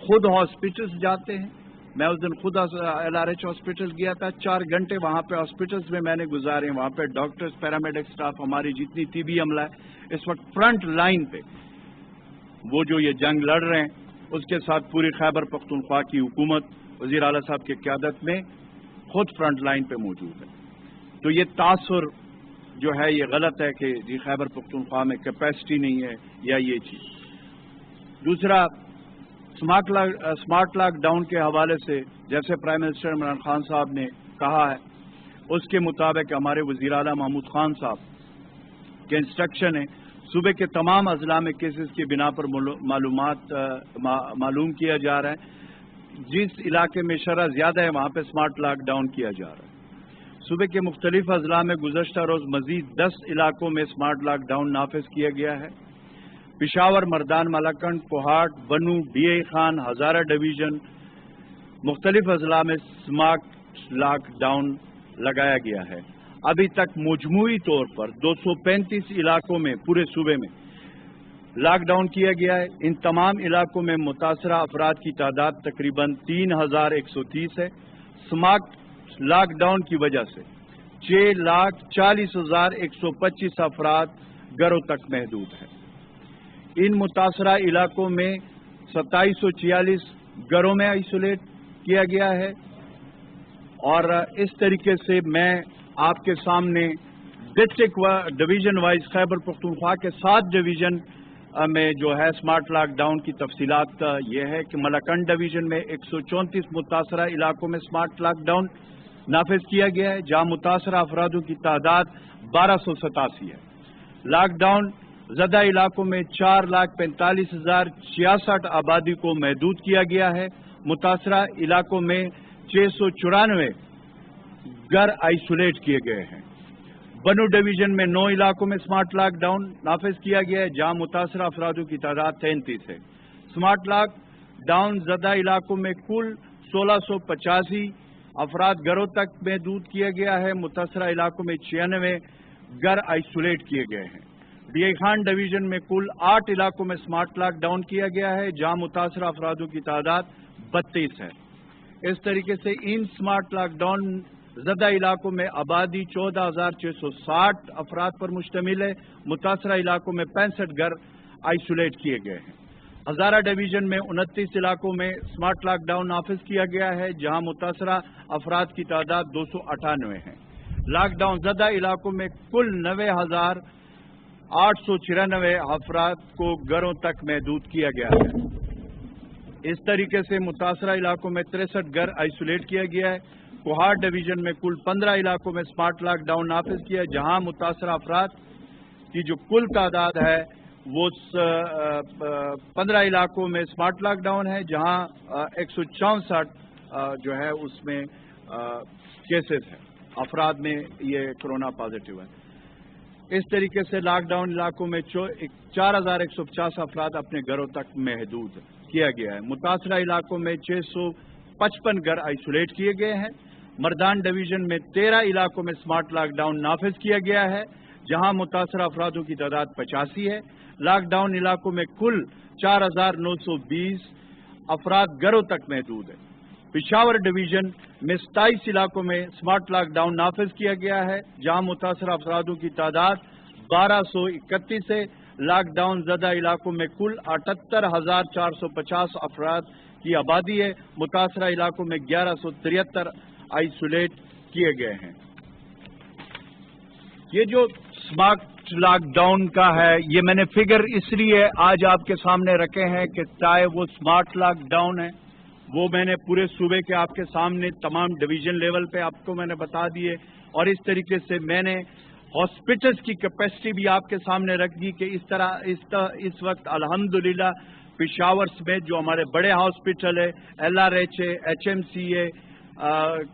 खुद हॉस्पिटल्स जाते हैं, मैं उस दिन खुद LRH हॉस्पिटल गया था, 4 घंटे वहाँ पे हॉस्पिटल्स में मैंने गुजारे। वहाँ पे डॉक्टर्स, पैरामेडिक स्टाफ, हमारी जितनी तिबी अमला है इस वक्त फ्रंट लाइन पे वो जो ये जंग लड़ रहे हैं, उसके साथ पूरी खैबर पख्तूनख्वा की हुकूमत वज़ीर आला साहब की क़यादत में खुद फ्रंट लाइन पे मौजूद है। तो ये तासुर जो है ये गलत है कि जी खैबर पख्तूनख्वा में कैपेसिटी नहीं है या ये चीज़। दूसरा, स्मार्ट लॉकडाउन के हवाले से जैसे प्राइम मिनिस्टर इमरान खान साहब ने कहा है, उसके मुताबिक हमारे वज़ीर आला महमूद खान साहब के इंस्ट्रक्शन है, सूबे के तमाम अजला में केसेस की बिना पर मालूम किया जा रहा है। जिस इलाके में शरह ज्यादा है वहाँ पे स्मार्ट लॉकडाउन किया जा रहा है। सूबे के मुख्तलिफ अजला में गुज़श्ता रोज मजीद 10 इलाकों में स्मार्ट लॉकडाउन नाफिज किया गया है। पिशावर, मर्दान, मलाकंड, कोहाट, बनू, DI खान, हजारा डिवीजन मुख्तलिफ अजला में स्मार्ट लॉकडाउन लगाया गया है। अभी तक मजमूई तौर पर 235 इलाकों में पूरे सूबे में लॉकडाउन किया गया है। इन तमाम इलाकों में मुतासरा अफराद की तादाद तकरीबन 3130 है। स्मार्ट लॉकडाउन की वजह से 6,40,125 अफराद घरों तक महदूद है। इन मुतासरा इलाकों में 2746 घरों में आइसोलेट किया गया है। और इस तरीके से मैं आपके सामने district division wise Khyber Pakhtunkhwa के 7 डिवीजन में जो है स्मार्ट लॉकडाउन की तफसीलात यह है कि मलाकंड डिवीजन में 134 मुतासरा इलाकों में स्मार्ट लॉकडाउन नाफिज किया गया है, जहां मुतासरा अफरादों की तादाद 1287 है। लॉकडाउन ज़दा इलाकों में 4,45,066 आबादी को महदूद किया गया है। मुतासरा इलाकों में 694 घर आइसोलेट किए गए हैं। बनू डिवीजन में 9 इलाकों में स्मार्ट लॉकडाउन नाफिज किया गया है, जहां मुतासरा अफरादों की तादाद 33 है। स्मार्ट लॉकडाउन ज़दा इलाकों में कुल 1685 अफराद घरों तक महदूद किया गया है। मुतासरा इलाकों में 96 घर आइसोलेट किए गए हैं। DI खान डिवीजन में कुल 8 इलाकों में स्मार्ट लॉकडाउन किया गया है, जहां मुतासरा अफरादों की तादाद 32 है। इस तरीके से इन स्मार्ट लॉकडाउन ज़दा इलाकों में आबादी 14,660 अफराद पर मुश्तमिल है। मुतासरा इलाकों में 65 घर आइसोलेट किए गए हैं। हजारा डिवीजन में 29 इलाकों में स्मार्ट लॉकडाउन नाफिज किया गया है, जहां मुतासरा अफराद की तादाद 298 है। लॉकडाउन ज़दा इलाकों में कुल 90,894 अफराद को घरों तक महदूद किया गया है। इस तरीके से मुतासरा इलाकों में 63 घर आइसोलेट किया गया है। कोहाट डिवीजन में कुल 15 इलाकों में स्मार्ट लॉकडाउन नाफिज किया है, जहां मुतासरा अफराद की जो कुल तादाद है वो 15 इलाकों में स्मार्ट लॉकडाउन है, जहां 164 जो है उसमें केसेस है, अफराद में ये कोरोना पॉजिटिव है। इस तरीके से लॉकडाउन इलाकों में 4,150 अफराद अपने घरों तक महदूद किया गया है। मुतासरा इलाकों में 655 घर आइसोलेट किए गए हैं। मर्दान डिवीजन में 13 इलाकों में स्मार्ट लॉकडाउन नाफिज किया गया है, जहां मुतासरा अफरादों की तादाद 85 है। लॉकडाउन इलाकों में कुल 4,920 अफराद घरों तक महदूद है। पिशावर डिवीजन में 27 इलाकों में स्मार्ट लॉकडाउन नाफिज किया गया है, जहां मुतासरा अफरादों की तादाद 1231 है। लॉकडाउन ज़दा इलाकों में कुल 78,450 अफराद की आबादी है। मुतासरा इलाकों में 1173 आइसोलेट किए गए हैं। ये जो स्मार्ट लॉकडाउन का है, ये मैंने फिगर इसलिए आज आपके सामने रखे हैं कि चाहे वो स्मार्ट लॉकडाउन है, वो मैंने पूरे सूबे के आपके सामने तमाम डिवीजन लेवल पे आपको मैंने बता दिए, और इस तरीके से मैंने हॉस्पिटल्स की कैपेसिटी भी आपके सामने रख दी कि इस तरह इस वक्त अल्हम्दुलिल्लाह पिशावर में जो हमारे बड़े हॉस्पिटल है, LRH है, HMC है,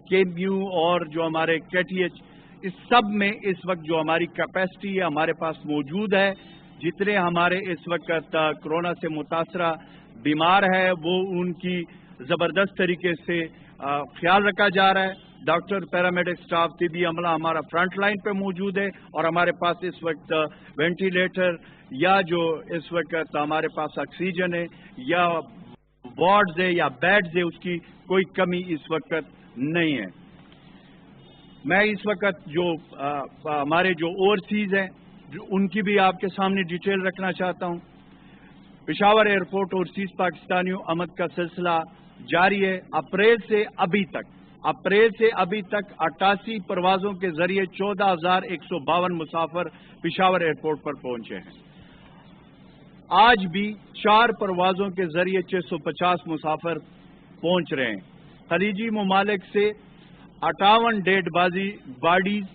KMU और जो हमारे KTH, इस सब में इस वक्त जो हमारी कैपेसिटी है हमारे पास मौजूद है। जितने हमारे इस वक्त कोरोना से मुतासरा बीमार है वो उनकी जबरदस्त तरीके से ख्याल रखा जा रहा है। डॉक्टर, पैरामेडिक स्टाफ, तिबी अमला हमारा फ्रंट लाइन पे मौजूद है, और हमारे पास इस वक्त वेंटिलेटर या जो इस वक्त हमारे पास ऑक्सीजन है या वार्ड्स है या बेड्स है उसकी कोई कमी इस वक्त नहीं है। मैं इस वक्त जो हमारे जो ओवरसीज हैं उनकी भी आपके सामने डिटेल रखना चाहता हूं। पेशावर एयरपोर्ट ओवरसीज पाकिस्तानियों आमद का सिलसिला जारी है। अप्रैल से अभी तक 88 परवाजों के जरिए 14,152 मुसाफिर पेशावर एयरपोर्ट पर पहुंचे हैं। आज भी 4 परवाजों के जरिए 650 मुसाफिर पहुंच रहे हैं। खलीजी ममालिक से 58 डेड बॉडीज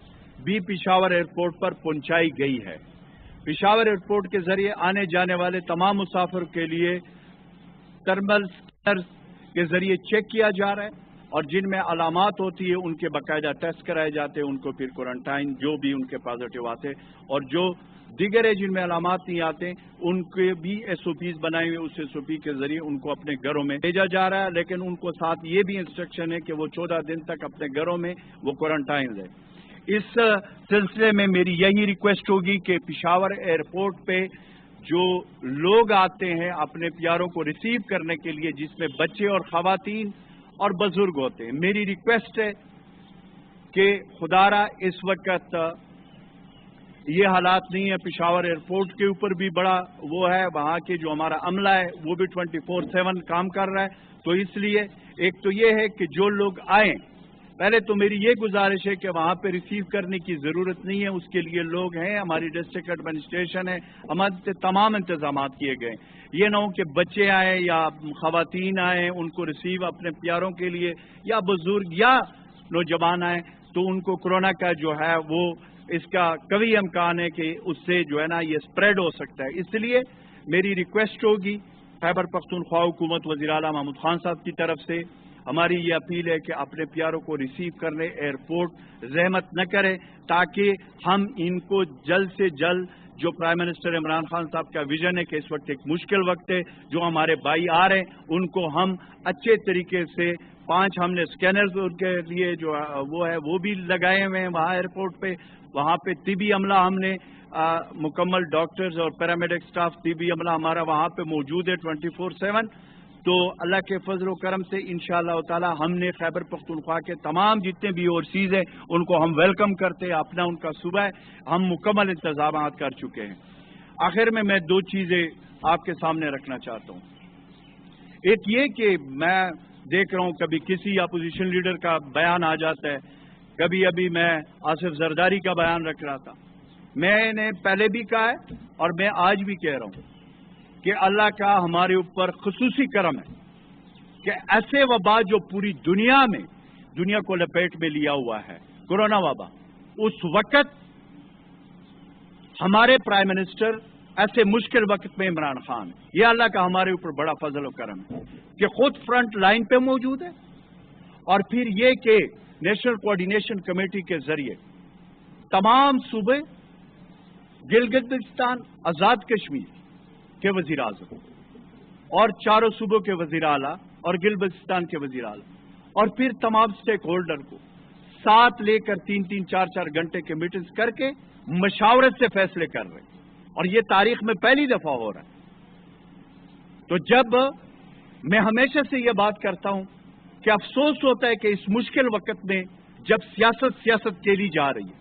भी पेशावर एयरपोर्ट पर पहुंचाई गई है। पेशावर एयरपोर्ट के जरिए आने जाने वाले तमाम मुसाफिर के लिए थर्मल स्कैनर्स के जरिए चेक किया जा रहा है और जिनमें अलामात होती है उनके बाकायदा टेस्ट कराए जाते हैं, उनको फिर क्वारंटाइन जो भी उनके पॉजिटिव आते और जो दीगर है जिनमें अलामात नहीं आते उनके भी SOPs बनाए हुए, उस SOP के जरिए उनको अपने घरों में भेजा जा रहा है। लेकिन उनको साथ ये भी इंस्ट्रक्शन है कि वो 14 दिन तक अपने घरों में वो क्वारंटाइन रहे। इस सिलसिले में मेरी यही रिक्वेस्ट होगी कि पेशावर एयरपोर्ट पे जो लोग आते हैं अपने प्यारों को रिसीव करने के लिए, जिसमें बच्चे और खवातीन और बुजुर्ग होते हैं, मेरी रिक्वेस्ट है कि खुदारा इस वक्त ये हालात नहीं है। पेशावर एयरपोर्ट के ऊपर भी बड़ा वो है, वहाँ के जो हमारा अमला है वो भी 24/7 काम कर रहा है। तो इसलिए एक तो ये है कि जो लोग आए, पहले तो मेरी ये गुजारिश है कि वहाँ पे रिसीव करने की ज़रूरत नहीं है, उसके लिए लोग हैं, हमारी डिस्ट्रिक्ट एडमिनिस्ट्रेशन है, हमारे तमाम इंतजाम किए गए। ये ना हो कि बच्चे आए या खवातीन आए उनको रिसीव अपने प्यारों के लिए, या बुजुर्ग या नौजवान आए तो उनको कोरोना का जो है वो इसका कभी इम्कान है कि उससे जो है ना ये स्प्रेड हो सकता है। इसलिए मेरी रिक्वेस्ट होगी खैबर पख्तूनख्वा हुकूमत वज़ीर आला महमूद खान साहब की तरफ से, हमारी ये अपील है कि अपने प्यारों को रिसीव करने एयरपोर्ट ज़हमत न करें, ताकि हम इनको जल्द से जल्द जो प्राइम मिनिस्टर इमरान खान साहब का विजन है कि इस वक्त एक मुश्किल वक्त है, जो हमारे भाई आ रहे हैं उनको हम अच्छे तरीके से 5 हमने स्कैनर्स उनके लिए जो वो है वो भी लगाए हुए हैं वहाँ एयरपोर्ट पे। वहाँ पे तिबी अमला हमने मुकम्मल डॉक्टर्स और पैरामेडिक स्टाफ तिबी अमला हमारा वहाँ पे मौजूद है 24/7। तो अल्लाह के फजल करम से इंशाअल्लाह ताला हमने खैबर पख्तूनख्वा के तमाम जितने भी ओवरसीज हैं उनको हम वेलकम करते हैं। अपना उनका सुबह हम मुकम्मल इंतजाम कर चुके हैं। आखिर में मैं 2 चीज़ें आपके सामने रखना चाहता हूँ। एक ये कि मैं देख रहा हूँ कभी किसी अपोजिशन लीडर का बयान आ जाता है, कभी अभी मैं आसिफ जरदारी का बयान रख रहा था। मैंने पहले भी कहा है और मैं आज भी कह रहा हूँ कि अल्लाह का हमारे ऊपर खुसूसी करम है कि ऐसे वबा जो पूरी दुनिया को लपेट में लिया हुआ है, कोरोना वबा, उस वक्त हमारे प्राइम मिनिस्टर ऐसे मुश्किल वक्त में इमरान खान, ये अल्लाह का हमारे ऊपर बड़ा फजल और करम है कि खुद फ्रंट लाइन पे मौजूद है। और फिर ये कि नेशनल कोऑर्डिनेशन कमेटी के जरिए तमाम सूबे, गिलगित-बल्तिस्तान, आजाद कश्मीर के वजीर आजम और 4 सूबों के वजीर आला और गिलगित-बल्तिस्तान के वजीर आला और फिर तमाम स्टेक होल्डर को साथ लेकर 3-3, 4-4 घंटे के मीटिंग्स करके मशावरत से फैसले कर रहे हैं और ये तारीख में पहली दफा हो रहा है। तो जब मैं हमेशा से ये बात करता हूं कि अफसोस होता है कि इस मुश्किल वक्त में जब सियासत खेली जा रही है,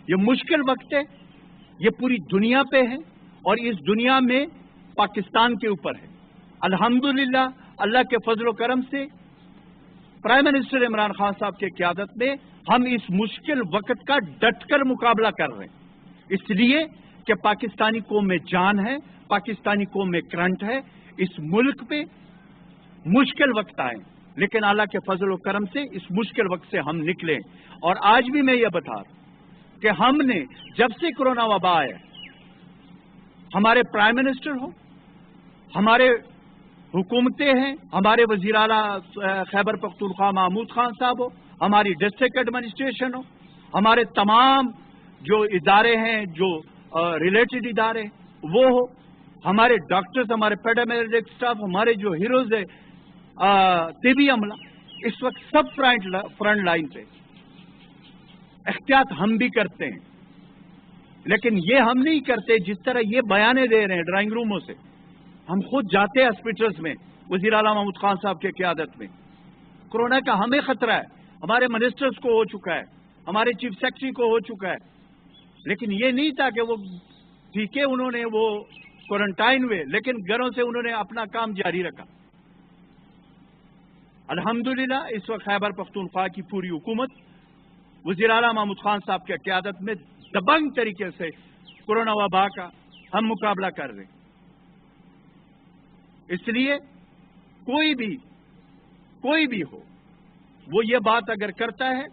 ये मुश्किल वक्त है, ये पूरी दुनिया पे है और इस दुनिया में पाकिस्तान के ऊपर है। अल्हम्दुलिल्लाह अल्लाह के फजल करम से प्राइम मिनिस्टर इमरान खान साहब के क़यादत में हम इस मुश्किल वक्त का डटकर मुकाबला कर रहे हैं, इसलिए कि पाकिस्तानी कौम में जान है, पाकिस्तानी कौम में करंट है। इस मुल्क पे मुश्किल वक्त आए, लेकिन अल्लाह के फजल और करम से इस मुश्किल वक्त से हम निकले। और आज भी मैं ये बता रहा कि हमने जब से कोरोना वबा आया, हमारे प्राइम मिनिस्टर हो, हमारे हुकूमतें हैं, हमारे वजीर आला खैबर पख्तूनख्वा महमूद खान साहब हो, हमारी डिस्ट्रिक्ट एडमिनिस्ट्रेशन हो, हमारे तमाम जो इदारे हैं, जो रिलेटेड इदारे वो हो, हमारे डॉक्टर्स, हमारे पैरामेडिक स्टाफ, हमारे जो हीरोज है तिबी अमला, इस वक्त सब फ्रंट लाइन पे। एहतियात हम भी करते हैं, लेकिन ये हम नहीं करते जिस तरह ये बयाने दे रहे हैं ड्राइंग रूमों से। हम खुद जाते हैं हॉस्पिटल्स में, वज़ीर आला महमूद खान साहब के क़यादत में। कोरोना का हमें खतरा है, हमारे मिनिस्टर्स को हो चुका है, हमारे चीफ सेक्रेटरी को हो चुका है, लेकिन ये नहीं था कि वो ठीक है उन्होंने वो क्वारंटाइन हुए, लेकिन घरों से उन्होंने अपना काम जारी रखा। अल्हम्दुलिल्लाह इस वक्त खैबर पख्तूनख्वा की पूरी हुकूमत वज़ीर आला महमूद खान साहब के क़यादत में दबंग तरीके से कोरोना वबा का हम मुकाबला कर रहे हैं। इसलिए कोई भी हो, वो ये बात अगर करता है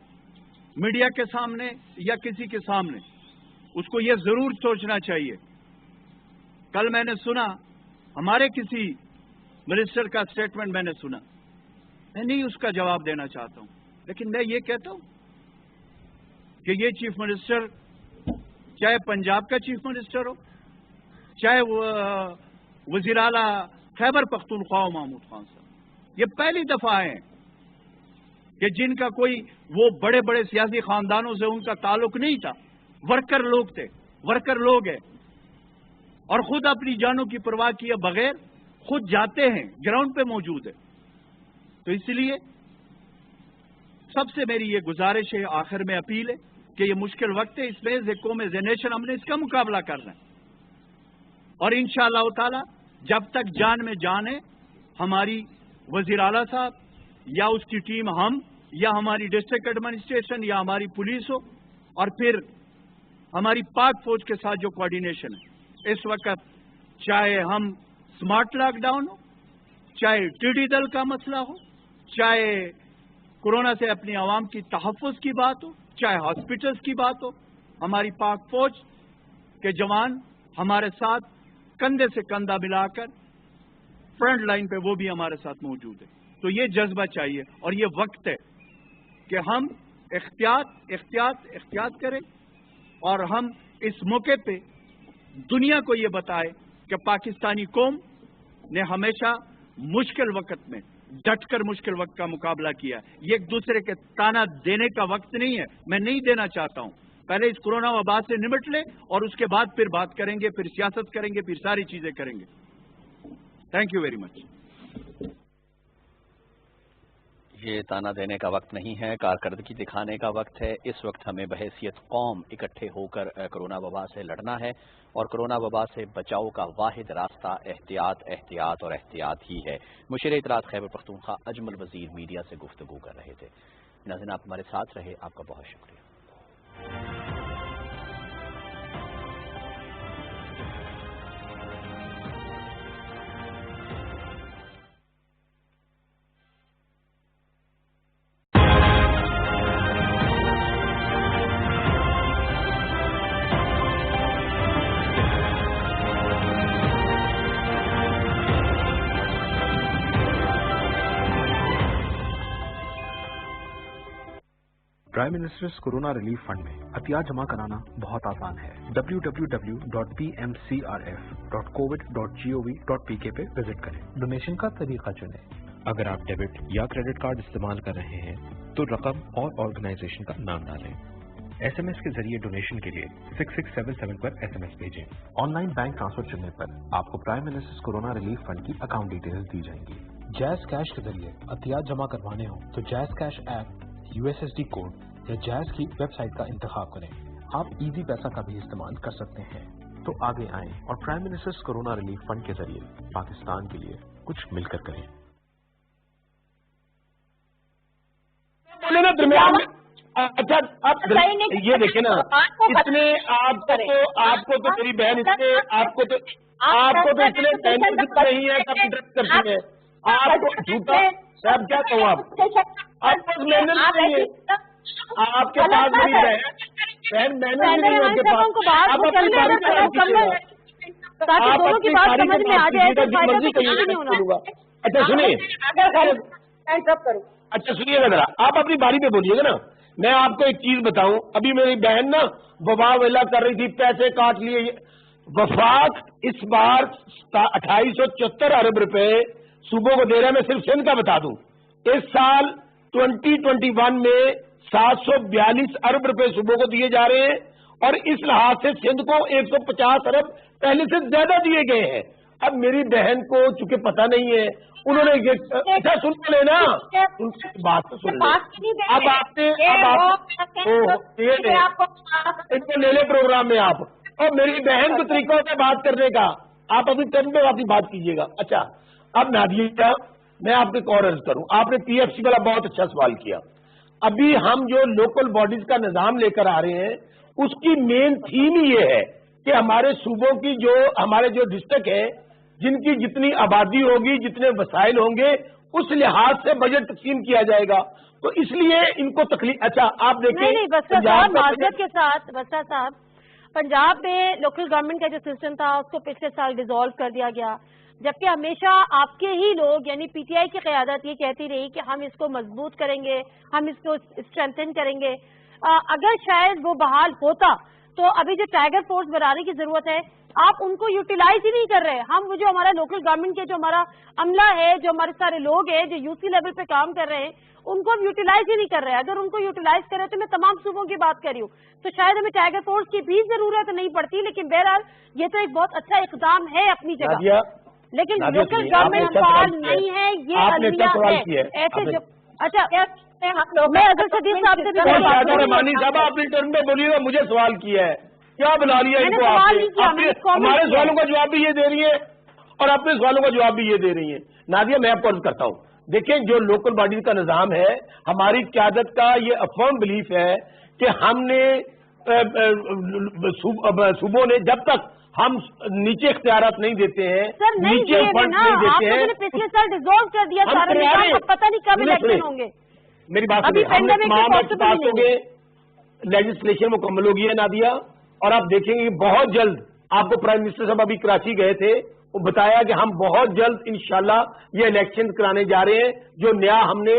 मीडिया के सामने या किसी के सामने, उसको ये जरूर सोचना चाहिए। कल मैंने सुना हमारे किसी मिनिस्टर का स्टेटमेंट मैंने सुना, मैं नहीं उसका जवाब देना चाहता हूं, लेकिन मैं ये कहता हूं कि ये चीफ मिनिस्टर, चाहे पंजाब का चीफ मिनिस्टर हो, चाहे वज़ीर आला खैबर पख्तूनख्वा महमूद खान साहब, ये पहली दफा है कि जिनका कोई वो बड़े बड़े सियासी खानदानों से उनका ताल्लुक नहीं था, वर्कर लोग थे, वर्कर लोग हैं, और खुद अपनी जानों की परवाह किए बगैर खुद जाते हैं, ग्राउंड पे मौजूद है। तो इसलिए सबसे मेरी ये गुजारिश है, आखिर में अपील है कि ये मुश्किल वक्त है, इसमें एज ए कौम एज ए नेशन हमने इसका मुकाबला करना है, और इंशाअल्लाह ताला जब तक जान में जान है, हमारी वज़ीर आला साहब या उसकी टीम, हम या हमारी डिस्ट्रिक्ट एडमिनिस्ट्रेशन या हमारी पुलिस हो, और फिर हमारी पाक फौज के साथ जो कोऑर्डिनेशन है इस वक्त, चाहे हम स्मार्ट लॉकडाउन हो, चाहे टिड्डी दल का मसला हो, चाहे कोरोना से अपनी आवाम की तहफ़्फ़ुज़ की बात हो, चाहे हॉस्पिटल्स की बात हो, हमारी पाक फौज के जवान हमारे साथ कंधे से कंधा मिलाकर फ्रंट लाइन पे वो भी हमारे साथ मौजूद है। तो ये जज्बा चाहिए, और ये वक्त है कि हम एहतियात करें, और हम इस मौके पे दुनिया को ये बताएं कि पाकिस्तानी कौम ने हमेशा मुश्किल वक्त में डटकर मुश्किल वक्त का मुकाबला किया। ये एक दूसरे के ताना देने का वक्त नहीं है, मैं नहीं देना चाहता हूं। पहले इस कोरोना वबा से निपट ले, और उसके बाद फिर बात करेंगे, फिर सियासत करेंगे, फिर सारी चीजें करेंगे। Thank you very much. ये ताना देने का वक्त नहीं है, कारकर्दगी दिखाने का वक्त है। इस वक्त हमें बहैसियत कौम इकट्ठे होकर कोरोना वबा से लड़ना है, और कोरोना वबा से बचाव का वाहिद रास्ता एहतियात और एहतियात ही है। मुशीर इत्तलात खैबर पख्तूनख्वा अजमल वजीर मीडिया से गुफ्तगू कर रहे थे। नाज़रीन, आप हमारे साथ रहे, आपका बहुत शुक्रिया। Prime ministers corona relief fund में अतिया जमा कराना बहुत आसान है। www.pmcrf.covid.gov.pk पे विजिट करें। डोनेशन का तरीका चुनें। अगर आप डेबिट या क्रेडिट कार्ड इस्तेमाल कर रहे हैं तो रकम और ऑर्गेनाइजेशन का नाम डालें। SMS के जरिए डोनेशन के लिए 6677 पर SMS भेजें। ऑनलाइन बैंक ट्रांसफर चुनने पर आपको prime ministers corona relief fund की अकाउंट डिटेल्स दी जाएंगी। जैज़ कैश के जरिए अतियात जमा करवाने हो तो jazz cash app, USSD code या जैज़ की वेबसाइट का इंतखाब करें। आप इजी पैसा का भी इस्तेमाल कर सकते हैं। तो आगे आएं और prime ministers corona relief fund के जरिए पाकिस्तान के लिए कुछ मिलकर करें। दरमियान में अच्छा, आप ये देखें ना, इतने आपको तो मेरी बहन, इतने आपको तो इतने सेंसिटिव नहीं है, सब इंटरप्ट करती है आपको झूठा। सब क्या कहूँ आप बस मैंने नहीं है आपके पास मेरी बहन मैंने नहीं है आपके पास। आप अपनी बारी पे आप अच्छा सुनिए, अच्छा सुनिएगा जरा, आप अपनी बारी पे बोलिएगा ना। मैं आपको एक चीज बताऊं, अभी मेरी बहन ना वबा वेला कर रही थी, पैसे काट लिए। वफाक इस बार 2874 अरब रुपए सूबों को दे रहा है। मैं सिर्फ सिंध का बता दूं, इस साल 2021 में 742 अरब रुपए सूबों को दिए जा रहे हैं, और इस लिहाज से सिंध को 150 अरब पहले से ज्यादा दिए गए हैं। اب میری بہن کو چونکہ پتہ نہیں ہے، انہوں نے اچھا سن لے نا، بات تو سن لے. اب آپ نے ان کو لے لے پروگرام میں آپ، اور میری بہن کے طریقوں سے بات کرنے کا آپ ابھی ٹائم پہ اپنی بات کیجیے گا. اچھا اب نادیہ میں آپ کو ایک اور عرض کروں، آپ نے پی ایف سی والا بہت اچھا سوال کیا. ابھی ہم جو لوکل باڈیز کا نظام لے کر آ رہے ہیں اس کی مین تھیم ہی یہ ہے کہ ہمارے صوبوں کی جو ہمارے جو ڈسٹرکٹ ہے جن کی جتنی آبادی ہوگی، جتنے وسائل ہوں گے، اس لحاظ سے بجٹ تقسیم کیا جائے گا. تو اس لیے ان کو تکلیف. اچھا آپ دیکھیں معذرت کے ساتھ بسا صاحب، پنجاب میں لوکل گورنمنٹ کا جو سسٹم تھا اس کو پچھلے سال ڈیزالو کر دیا گیا، جبکہ ہمیشہ آپ کے ہی لوگ یعنی پی ٹی آئی کی قیادت یہ کہتی رہی کہ ہم اس کو مضبوط کریں گے، ہم اس کو اسٹرینتھن کریں گے. اگر شاید وہ بحال ہوتا تو ابھی جو ٹائیگر فورس بنانے کی ضرورت ہے آپ ان کو یوٹیلائز ہی نہیں کر رہے. ہم جو ہمارا لوکل گورنمنٹ کے جو ہمارا عملہ ہے، جو ہمارے سارے لوگ ہیں جو یو سی لیول پہ کام کر رہے ہیں، ان کو ہم یوٹیلائز ہی نہیں کر رہے. اگر ان کو یوٹیلائز کرے تو میں تمام صوبوں کی بات کر رہی ہوں تو شاید ہمیں ٹائیگر فورس کی بھی ضرورت نہیں پڑتی. لیکن بہرحال یہ تو ایک بہت اچھا اقدام ہے اپنی جگہ، لیکن لوکل گورنمنٹ فعال نہیں ہے. یہ المیہ ہے ایسے جو اچھا میں اگر صدیق صاحب سے بھی رحمانی صاحب اپنی ٹرن میں بولیے گا. مجھے سوال کیا ہے، کیا بلا لیا ان کو؟ ہمارے سوالوں کا جواب بھی یہ دے رہی ہے اور اپنے سوالوں کا جواب بھی یہ دے رہی ہیں. نادیہ میں آپ کو عرض کرتا ہوں، دیکھیں جو لوکل باڈیز کا نظام ہے، ہماری قیادت کا یہ افرم بلیف ہے کہ ہم نے صوبوں نے جب تک ہم نیچے اختیارات نہیں دیتے ہیں، نیچے فنڈ نہیں دیتے ہیں، پچھلے سال ڈیزالو کر دیا سارا نظام، پتہ نہیں کب الیکشن ہوں گے. میری بات سنیے، ہم نے تمام پاس ہو گئے، لیجسلیشن مکمل ہوگی ہے نادیہ، اور آپ دیکھیں گے بہت جلد. آپ کو پرائم منسٹر صاحب ابھی کراچی گئے تھے، وہ بتایا کہ ہم بہت جلد انشاءاللہ یہ الیکشن کرانے جا رہے ہیں جو نیا ہم نے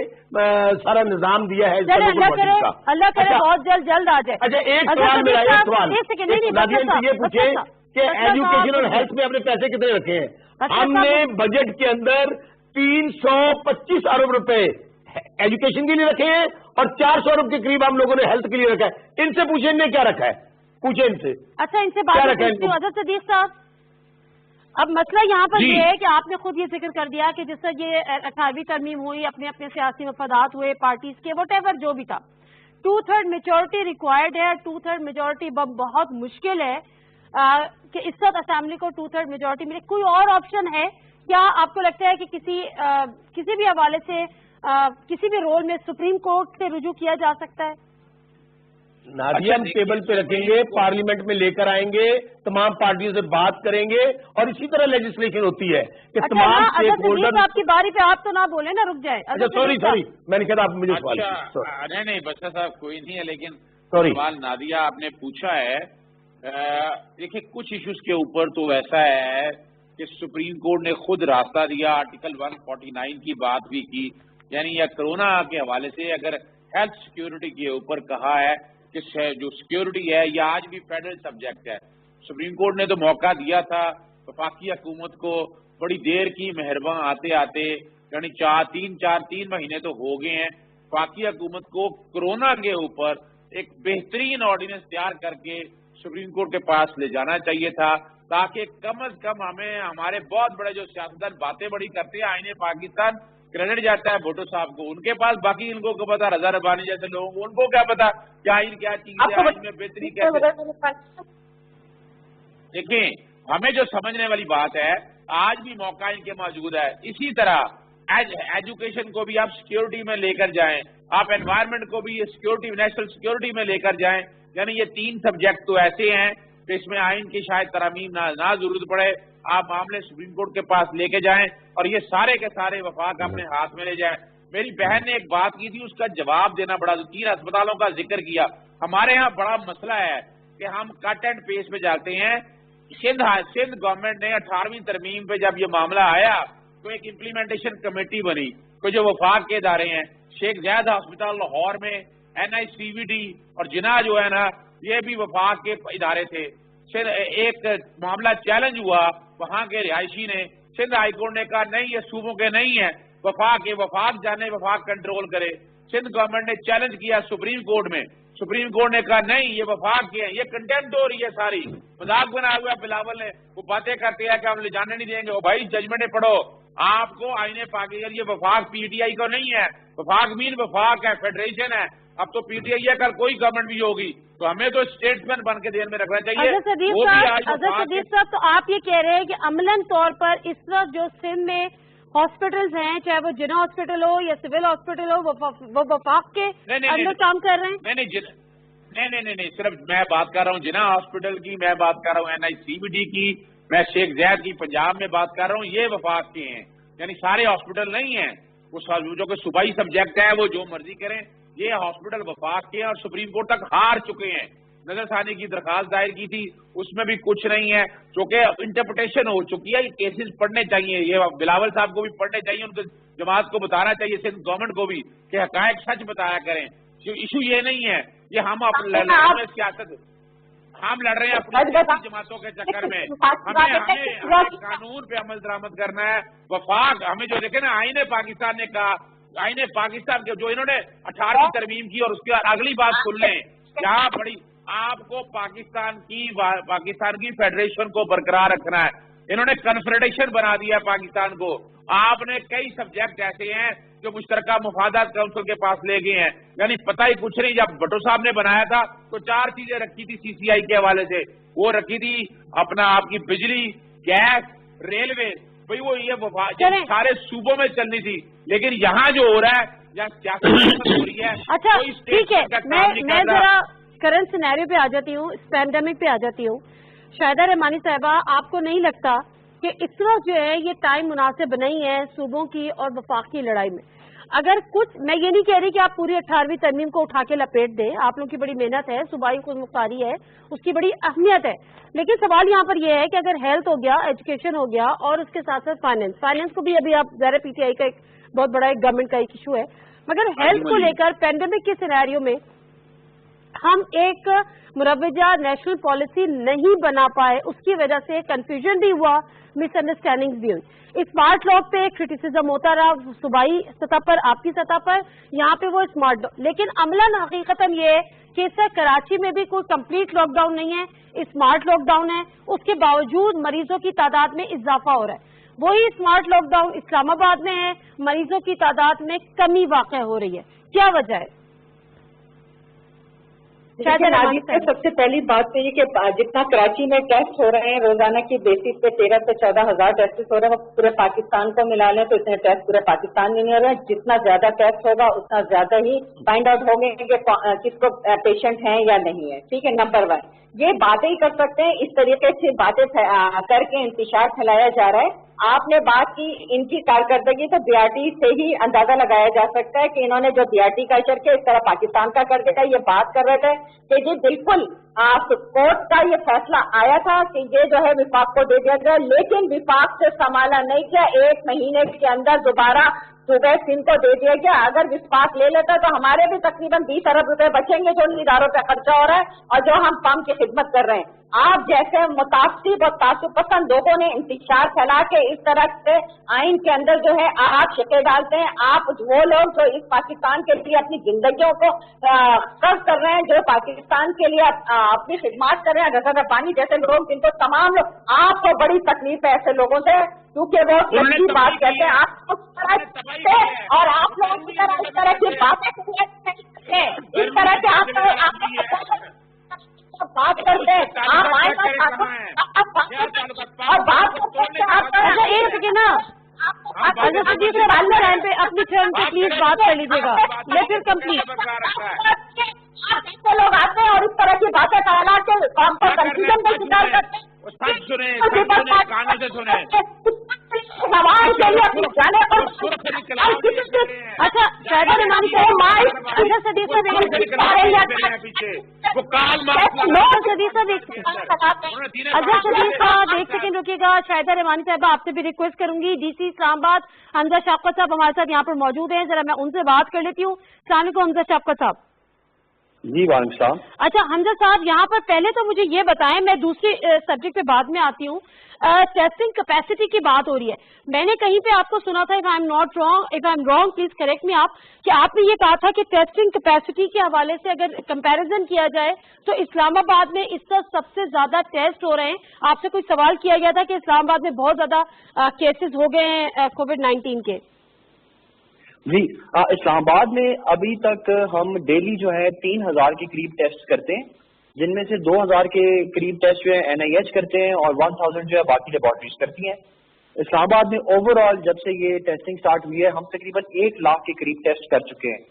سارا نظام دیا ہے. اللہ کرے بہت جلد آ جائے. اچھا ایک سوال میرا، ایک سوال نادیہ یہ پوچھیں کہ ایجوکیشن اور ہیلتھ میں اپنے پیسے کتنے رکھے ہیں؟ ہم نے بجٹ کے اندر 325 ارب روپے ایجوکیشن کے لیے رکھے ہیں اور 400 ارب کے قریب ہم لوگوں نے ہیلتھ کے لیے رکھا ہے. ان سے پوچھیں ان نے کیا رکھا ہے، پوچھیں ان سے. اچھا ان سے بات کرتی ہوں حضرت صدیق صاحب. اب مسئلہ یہاں پر یہ ہے کہ آپ نے خود یہ ذکر کر دیا کہ جس طرح یہ 18ویں ترمیم ہوئی، اپنے اپنے سیاسی مفادات ہوئے پارٹیز کے، وٹ ایور جو بھی تھا، 2/3 میجورٹی ریکوائرڈ ہے. 2/3 میجورٹی بہت مشکل ہے کہ اس وقت اسمبلی کو 2/3 میجورٹی ملے. کوئی اور آپشن ہے کیا آپ کو لگتا ہے کہ کسی بھی حوالے سے کسی بھی رول میں سپریم کورٹ سے رجوع کیا جا سکتا ہے؟ نادیہ ہم ٹیبل پہ رکھیں گے، پارلیمنٹ میں لے کر آئیں گے، تمام پارٹیوں سے بات کریں گے، اور اسی طرح لیجسلیشن ہوتی ہے کہ تمام اسٹیک ہولڈر. آپ کی باری پہ آپ تو نہ بولیں نا، رک جائے. اچھا سوری میں نے کہا آپ مجھے سوال نہیں بچہ صاحب کوئی نہیں ہے، لیکن سوال نادیہ آپ نے پوچھا ہے. دیکھیں کچھ ایشوز کے اوپر تو ایسا ہے کہ سپریم کورٹ نے خود راستہ دیا، آرٹیکل 149 کی بات بھی کی، یعنی یا کرونا کے حوالے سے اگر ہیلتھ سیکیورٹی کے اوپر کہا ہے کہ جو سیکیورٹی ہے یہ آج بھی فیڈرل سبجیکٹ ہے. سپریم کورٹ نے تو موقع دیا تھا وفاقی حکومت کو، بڑی دیر کی مہربان آتے آتے یعنی 3 مہینے تو ہو گئے ہیں. وفاقی حکومت کو کرونا کے اوپر ایک بہترین آرڈیننس تیار کر کے سپریم کورٹ کے پاس لے جانا چاہیے تھا، تاکہ کم از کم ہمیں ہمارے بہت بڑے جو سیاستدان باتیں بڑی کرتے ہیں، آئین پاکستان کریڈٹ جاتا ہے بھٹو صاحب کو، ان کے پاس، باقی ان کو پتا رضا ربانی جیسے لوگوں کو ان کو کیا پتا کہ آئین کیا چیز ہے، آئین میں بہتری کیسے. دیکھیں ہمیں جو سمجھنے والی بات ہے، آج بھی موقع ان کے موجود ہے. اسی طرح ایجوکیشن کو بھی آپ سیکیورٹی میں لے کر جائیں، آپ انوائرمنٹ کو بھی سیکیورٹی، نیشنل سیکیورٹی میں لے کر جائیں. یعنی یہ 3 سبجیکٹ تو ایسے ہیں کہ اس میں آئین کی شاید ترامیم نہ ضرورت پڑے، آپ معاملے سپریم کورٹ کے پاس لے کے جائیں اور یہ سارے کے سارے وفاق اپنے ہاتھ میں لے جائیں. میری بہن نے ایک بات کی تھی، اس کا جواب دینا بڑا، 3 اسپتالوں کا ذکر کیا. ہمارے ہاں بڑا مسئلہ ہے کہ ہم کٹ اینڈ پیسٹ پہ جاتے ہیں. سندھ گورنمنٹ نے 18ویں ترمیم پہ جب یہ معاملہ آیا تو ایک امپلیمنٹیشن کمیٹی بنی، کوئی جو وفاق کے ادارے ہیں، شیخ زاید ہاسپٹل لاہور میں، NICVD اور جناح جو ہے نا، یہ بھی وفاق کے ادارے تھے. ایک معاملہ چیلنج ہوا، وہاں کے رہائشی نے، سندھ ہائی کورٹ نے کہا نہیں یہ صوبوں کے نہیں ہیں، وفاق جانے، وفاق کنٹرول کرے. سندھ گورنمنٹ نے چیلنج کیا سپریم کورٹ میں सुप्रीम कोर्ट ने कहा नहीं ये वफाक के हैं, ये कंटेम्प्ट हो रही है, सारी मजाक बनाया हुआ है बिलावल ने, वो बातें करते हैं कि हम ले जाने नहीं देंगे। भाई जजमेंट पढ़ो, आपको आईने पाकिस्तान, ये वफाक पीटीआई को नहीं है, वफाक मीन वफाक है, फेडरेशन है, अब तो पीटीआई है, कल कोई गवर्नमेंट भी होगी, तो हमें तो स्टेट्समैन बन के ध्यान में रखना चाहिए। अजहर सदीक साहब, तो आप ये कह रहे हैं कि अमलन तौर पर इस वक्त जो सिंध में हॉस्पिटल्स हैं, चाहे वो जिना हॉस्पिटल हो या सिविल हॉस्पिटल हो, वो वफाक के अंदर काम कर रहे हैं? नहीं, सिर्फ मैं बात कर रहा हूँ जिना हॉस्पिटल की, मैं बात कर रहा हूँ NICBD की, मैं शेख जैद की पंजाब में बात कर रहा हूँ, ये वफाक के हैं, यानी सारे हॉस्पिटल नहीं हैं, वो जो कि सूबाई सब्जेक्ट है वो जो मर्जी करें, ये हॉस्पिटल वफाक के हैं और सुप्रीम कोर्ट तक हार चुके हैं। नजरसानी की दरखास्त दायर की थी, उसमें भी कुछ नहीं है, चूंकि इंटरप्रिटेशन हो चुकी है, ये केसेस पढ़ने चाहिए, ये बिलावल साहब को भी पढ़ने चाहिए, उनके जमात को बताना चाहिए, सिंध गवर्नमेंट को भी, कि हकायक सच बताया करें। इशू ये नहीं है, ये हम अपने सियासत हम लड़ रहे हैं अपनी जमातों के चक्कर में, हमें कानून पे अमल दरामद करना है। वफाक हमें जो देखे ना, आईने पाकिस्तान ने कहा, आईने पाकिस्तान के जो इन्होंने 18वीं तरमीम की और उसके बाद अगली बात सुन लें, क्या बड़ी आपको पाकिस्तान की फेडरेशन को बरकरार रखना है, इन्होंने कन्फेडरेशन बना दिया है पाकिस्तान को। आपने कई सब्जेक्ट ऐसे हैं जो मुश्तरका मुफादात काउंसिल के पास ले गए हैं, यानी पता ही कुछ नहीं। जब भट्टो साहब ने बनाया था तो 4 चीजें रखी थी CCI के हवाले से, वो रखी थी अपना आपकी बिजली, गैस, रेलवे, भाई वो ये सारे सूबों में चलनी थी, लेकिन यहाँ जो हो रहा है, यहाँ सियासत हो रही है। अच्छा ठीक है, मैं जरा करंट सिनेरियो पे आ जाती हूँ, इस पैंडेमिक पे आ जाती हूँ। शाहिदा रहमानी साहिबा, आपको नहीं लगता कि इस वक्त जो है ये टाइम मुनासिब नहीं है सूबों की और वफाक की लड़ाई में? अगर कुछ, मैं ये नहीं कह रही कि आप पूरी 18वीं तरमीम को उठा के लपेट दें, आप लोगों की बड़ी मेहनत है, सूबाई खुद मुख्तारी है, उसकी बड़ी अहमियत है, लेकिन सवाल यहाँ पर यह है कि अगर हेल्थ हो गया, एजुकेशन हो गया और उसके साथ साथ फाइनेंस को भी, अभी आप ज़रा PTI का एक बहुत बड़ा एक गवर्नमेंट का एक इशू है, मगर हेल्थ को लेकर पैंडेमिक के सिनेरियो में हम एक मुरव्वजा नेशनल पॉलिसी नहीं बना पाए, उसकी वजह से कंफ्यूजन भी हुआ, मिसअंडरस्टैंडिंग्स भी हुई। स्मार्ट लॉक पे क्रिटिसिज्म होता रहा, सूबाई सतह पर, आपकी सतह पर, यहाँ पे वो स्मार्ट लॉक, लेकिन अमलन हकीकतन ये है कि सर कराची में भी कोई कंप्लीट लॉकडाउन नहीं है, स्मार्ट लॉकडाउन है, उसके बावजूद मरीजों की तादाद में इजाफा हो रहा है। वही स्मार्ट लॉकडाउन इस्लामाबाद में है, मरीजों की तादाद में कमी वाक़ हो रही है, क्या वजह है? सबसे पहली बात तो ये कि जितना कराची में टेस्ट हो रहे हैं रोजाना की बेसिस पे 13 से 14 हजार टेस्ट हो रहे हैं, वो पूरे पाकिस्तान को मिला लें तो इतने टेस्ट पूरे पाकिस्तान में नहीं हो रहे हैं। जितना ज्यादा टेस्ट होगा उतना ज्यादा ही फाइंड आउट होंगे कि किसको पेशेंट है या नहीं है। ठीक है, नंबर 1 ये बातें ही कर सकते हैं, इस तरीके से बातें करके इंतशार फैलाया जा रहा है। आपने बात की इनकी कारकर्दगी, तो BRT से ही अंदाजा लगाया जा सकता है कि इन्होंने जो BRT का इशर किया, इस तरह पाकिस्तान का कर देगा। ये बात कर रहे थे कि जी बिल्कुल कोर्ट का ये फैसला आया था कि ये जो है विफाक को दे दिया गया, लेकिन विफाक से संभाला नहीं गया, 1 महीने के अंदर दोबारा सूबे सिंध को दे दिया गया। अगर विस्फाक ले लेता तो हमारे भी तकरीबन 20 अरब रुपए बचेंगे जो इन इदारों पे खर्चा हो रहा है और जो हम पंप की खिदमत कर रहे हैं। आप जैसे मुतासिब और तासुब पसंद लोगों ने इंतशार फैला के इस तरह से आइन के अंदर जो है आप शिके डालते हैं। आप वो लोग जो इस पाकिस्तान के लिए अपनी जिंदगियों को खर्च कर रहे हैं, जो पाकिस्तान के लिए अपनी खिदमत कर रहे हैं, रज़ा रब्बानी जैसे लोग, जिनको तमाम लोग, आपको बड़ी तकलीफ है ऐसे लोगों से, क्योंकि वो सच्ची बात कहते हैं आप और आप लोग इस तरह की बातें इस तरह से आप बात करते हैं, आप आए और बात करते हैं। एक सेकेंड ना, पे अपनी टर्न पे प्लीज बात कर लीजिएगा, लेट इट कंप्लीट। लोग आते हैं और इस तरह की बातें फैला के कंफ्यूजन का शिकार करते हैं। कानों से सुने सवाल के लिए अपनी जाने और अच्छा शायदा रहमानी साहब अजहर सदीक साहब एक सेकंड रुकिएगा। शायदा रहमानी साहब आपसे भी रिक्वेस्ट करूंगी, DC इस्लामाबाद हमजा शौकत साहब हमारे साथ यहाँ पर मौजूद हैं, जरा मैं उनसे बात कर लेती हूँ। अस्सलाम वालेकुम हमजा शौकत साहब। جی وعلیکم السلام. اچھا حمزہ صاحب, یہاں پر پہلے تو مجھے یہ بتائیں, میں دوسری سبجیکٹ پہ بعد میں آتی ہوں. ٹیسٹنگ کیپیسٹی کی بات ہو رہی ہے. میں نے کہیں پہ آپ کو سنا تھا, if I am wrong please correct me آپ, کہ آپ نے یہ کہا تھا کہ ٹیسٹنگ کیپیسٹی کے حوالے سے اگر کمپیریزن کیا جائے تو اسلام آباد میں اس کا سب سے زیادہ ٹیسٹ ہو رہے ہیں. آپ سے کوئی سوال کیا گیا تھا کہ اسلام آباد میں بہت زیادہ کیسز ہو گئے ہیں کووڈ-19 کے. جی اسلام آباد میں ابھی تک ہم ڈیلی جو ہے 3000 کے قریب ٹیسٹ کرتے ہیں, جن میں سے 2000 کے قریب ٹیسٹ جو ہے NIH کرتے ہیں اور 1000 جو ہے باقی لیبارٹریز کرتی ہیں. اسلام آباد میں اوور آل جب سے یہ ٹیسٹنگ سٹارٹ ہوئی ہے ہم تقریباً 1 لاکھ کے قریب ٹیسٹ کر چکے ہیں.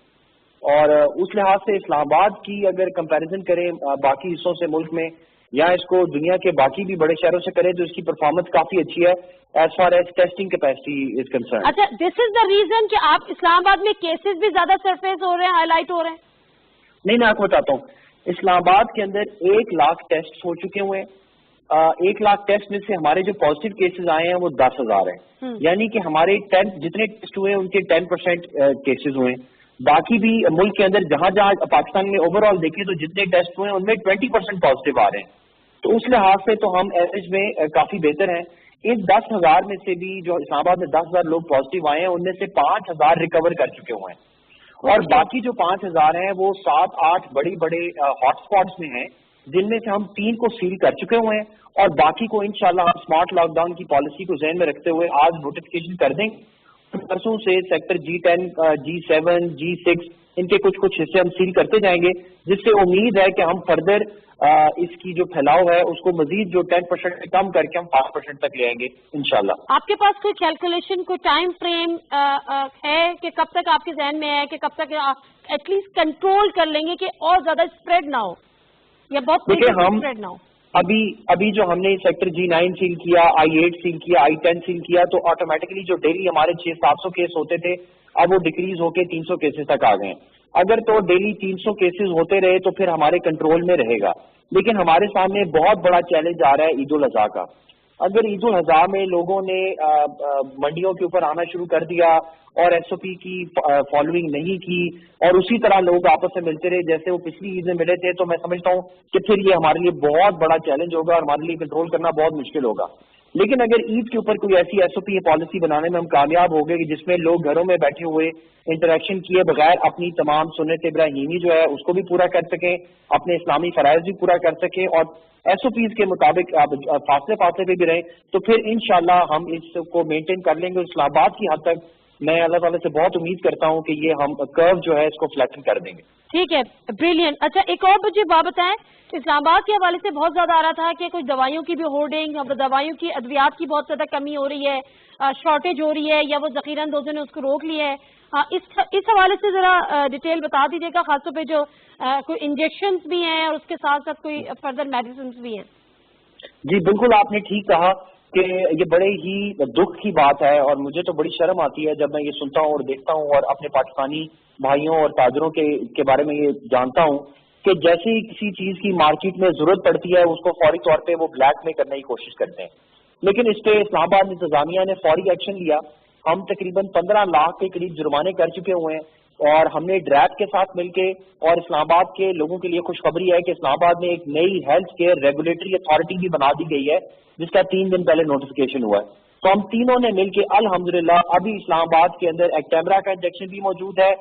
اور اس لحاظ سے اسلام آباد کی اگر کمپیریزن کریں باقی حصوں سے ملک میں یا اس کو دنیا کے باقی بھی بڑے شہروں سے کریں تو اس کی پرفارمنس کافی اچھی ہے as far as testing capacity is concern. اچھا, دس از دا ریزن کہ آپ اسلام آباد میں کیسز بھی زیادہ سرفیس ہو رہے ہیں, ہائی لائٹ ہو رہے ہیں؟ نہیں, میں آپ کو بتاتا ہوں. اسلام آباد کے اندر 1 لاکھ ٹیسٹ ہو چکے ہوئے ہیں. 1 لاکھ ٹیسٹ میں سے ہمارے جو پازیٹیو کیسز آئے ہیں وہ 10,000 ہیں. یعنی کہ ہمارے 10 جتنے ٹیسٹ ہوئے ہیں ان کے 10% کیسز ہوئے ہیں. باقی بھی ملک کے اندر جہاں جہاں پاکستان میں اوور آل دیکھیں تو جتنے ٹیسٹ ہوئے ہیں ان میں 20% پازیٹیو آ رہے ہیں. تو اس لحاظ سے تو ہم ایوریج میں کافی بہتر ہیں. اس 10,000 میں سے بھی جو اسلام آباد میں 10,000 لوگ پازیٹیو آئے ہیں ان میں سے 5,000 ریکور کر چکے ہوئے ہیں. اور باقی جو 5,000 ہیں وہ 7-8 بڑے ہاٹ اسپاٹس میں ہیں جن میں سے ہم 3 کو سیل کر چکے ہوئے ہیں اور باقی کو انشاءاللہ ہم اسمارٹ لاک ڈاؤن کی پالیسی کو ذہن میں رکھتے ہوئے آج نوٹیفکیشن کر دیں گے. پرسوں سے سیکٹر G10, G7, G6 ان کے کچھ حصے ہم سیل کرتے جائیں گے, جس سے امید ہے کہ ہم فردر اس کی جو پھیلاؤ ہے اس کو مزید جو 10% سے کم کر کے ہم 5% تک لے آئیں گے انشاءاللہ. آپ کے پاس کوئی کیلکولیشن, کوئی ٹائم فریم ہے کہ کب تک آپ کے ذہن میں ہے کہ کب تک ایٹ لیسٹ کنٹرول کر لیں گے کہ اور زیادہ اسپریڈ نہ ہو یا بہت اسپریڈ نہ ہو؟ ابھی جو ہم نے سیکٹر G9 سیل کیا, I8 سیل کیا, I10 سیل کیا تو آٹومیٹکلی جو ڈیلی ہمارے 600-700 کیس ہوتے تھے اب وہ ڈیکریز ہو کے 300 کیسز تک آ گئے ہیں. اگر تو ڈیلی 300 کیسز ہوتے رہے تو پھر ہمارے کنٹرول میں رہے گا. لیکن ہمارے سامنے بہت بڑا چیلنج آ رہا ہے عید الاضحیٰ کا. اگر عید الاضحیٰ میں لوگوں نے منڈیوں کے اوپر آنا شروع کر دیا اور SOP کی فالوئنگ نہیں کی اور اسی طرح لوگ آپس میں ملتے رہے جیسے وہ پچھلی عید میں ملے تھے تو میں سمجھتا ہوں کہ پھر یہ ہمارے لیے بہت بڑا چیلنج ہوگا اور ہمارے لیے کنٹرول کرنا بہت مشکل ہوگا. لیکن اگر عید کے اوپر کوئی ایسی SOP پالیسی بنانے میں ہم کامیاب ہو گئے کہ جس میں لوگ گھروں میں بیٹھے ہوئے انٹریکشن کیے بغیر اپنی تمام سنت ابراہیمی جو ہے اس کو بھی پورا کر سکیں, اپنے اسلامی فرائض بھی پورا کر سکیں اور SOPs کے مطابق فاصلے پہ بھی رہیں تو پھر انشاءاللہ ہم اس کو مینٹین کر لیں گے. اسلام آباد کی حد تک میں اللہ تعالیٰ سے بہت امید کرتا ہوں کہ یہ ہم کرو جو ہے اس کو فلیٹن کر دیں گے. ٹھیک ہے, بریلینٹ. اچھا, ایک اور مجھے بات بتائیں, اسلام آباد کے حوالے سے بہت زیادہ آ رہا تھا کہ کچھ دوائیوں کی بھی ہورڈنگ, دوائیوں کی ادویات کی بہت زیادہ کمی ہو رہی ہے, شارٹیج ہو رہی ہے یا وہ ذخیرہ اندوزوں نے اس کو روک لیا ہے. اس حوالے سے ذرا ڈیٹیل بتا دیجیے گا, خاص طور پہ جو کوئی انجیکشنز بھی ہیں اور اس کے ساتھ ساتھ کوئی فردر میڈیسنز بھی ہیں. جی بالکل, آپ نے ٹھیک کہا کہ یہ بڑے ہی دکھ کی بات ہے اور مجھے تو بڑی شرم آتی ہے جب میں یہ سنتا ہوں اور دیکھتا ہوں اور اپنے پاکستانی بھائیوں اور تاجروں کے بارے میں یہ جانتا ہوں کہ جیسے ہی کسی چیز کی مارکیٹ میں ضرورت پڑتی ہے اس کو فوری طور پہ وہ بلیک میں کرنے کی کوشش کرتے ہیں. لیکن اس پہ اسلام آباد انتظامیہ نے فوری ایکشن لیا. ہم تقریباً 15 لاکھ کے قریب جرمانے کر چکے ہوئے ہیں اور ہم نے ڈریپ کے ساتھ مل کے, اور اسلام آباد کے لوگوں کے لیے خوشخبری ہے کہ اسلام آباد میں ایک نئی ہیلتھ کیئر ریگولیٹری اتھارٹی بھی بنا دی گئی ہے جس کا 3 دن پہلے نوٹیفکیشن ہوا ہے. تو ہم تینوں نے مل کے الحمدللہ ابھی اسلام آباد کے اندر ایکٹیمرا کا انجیکشن بھی موجود ہے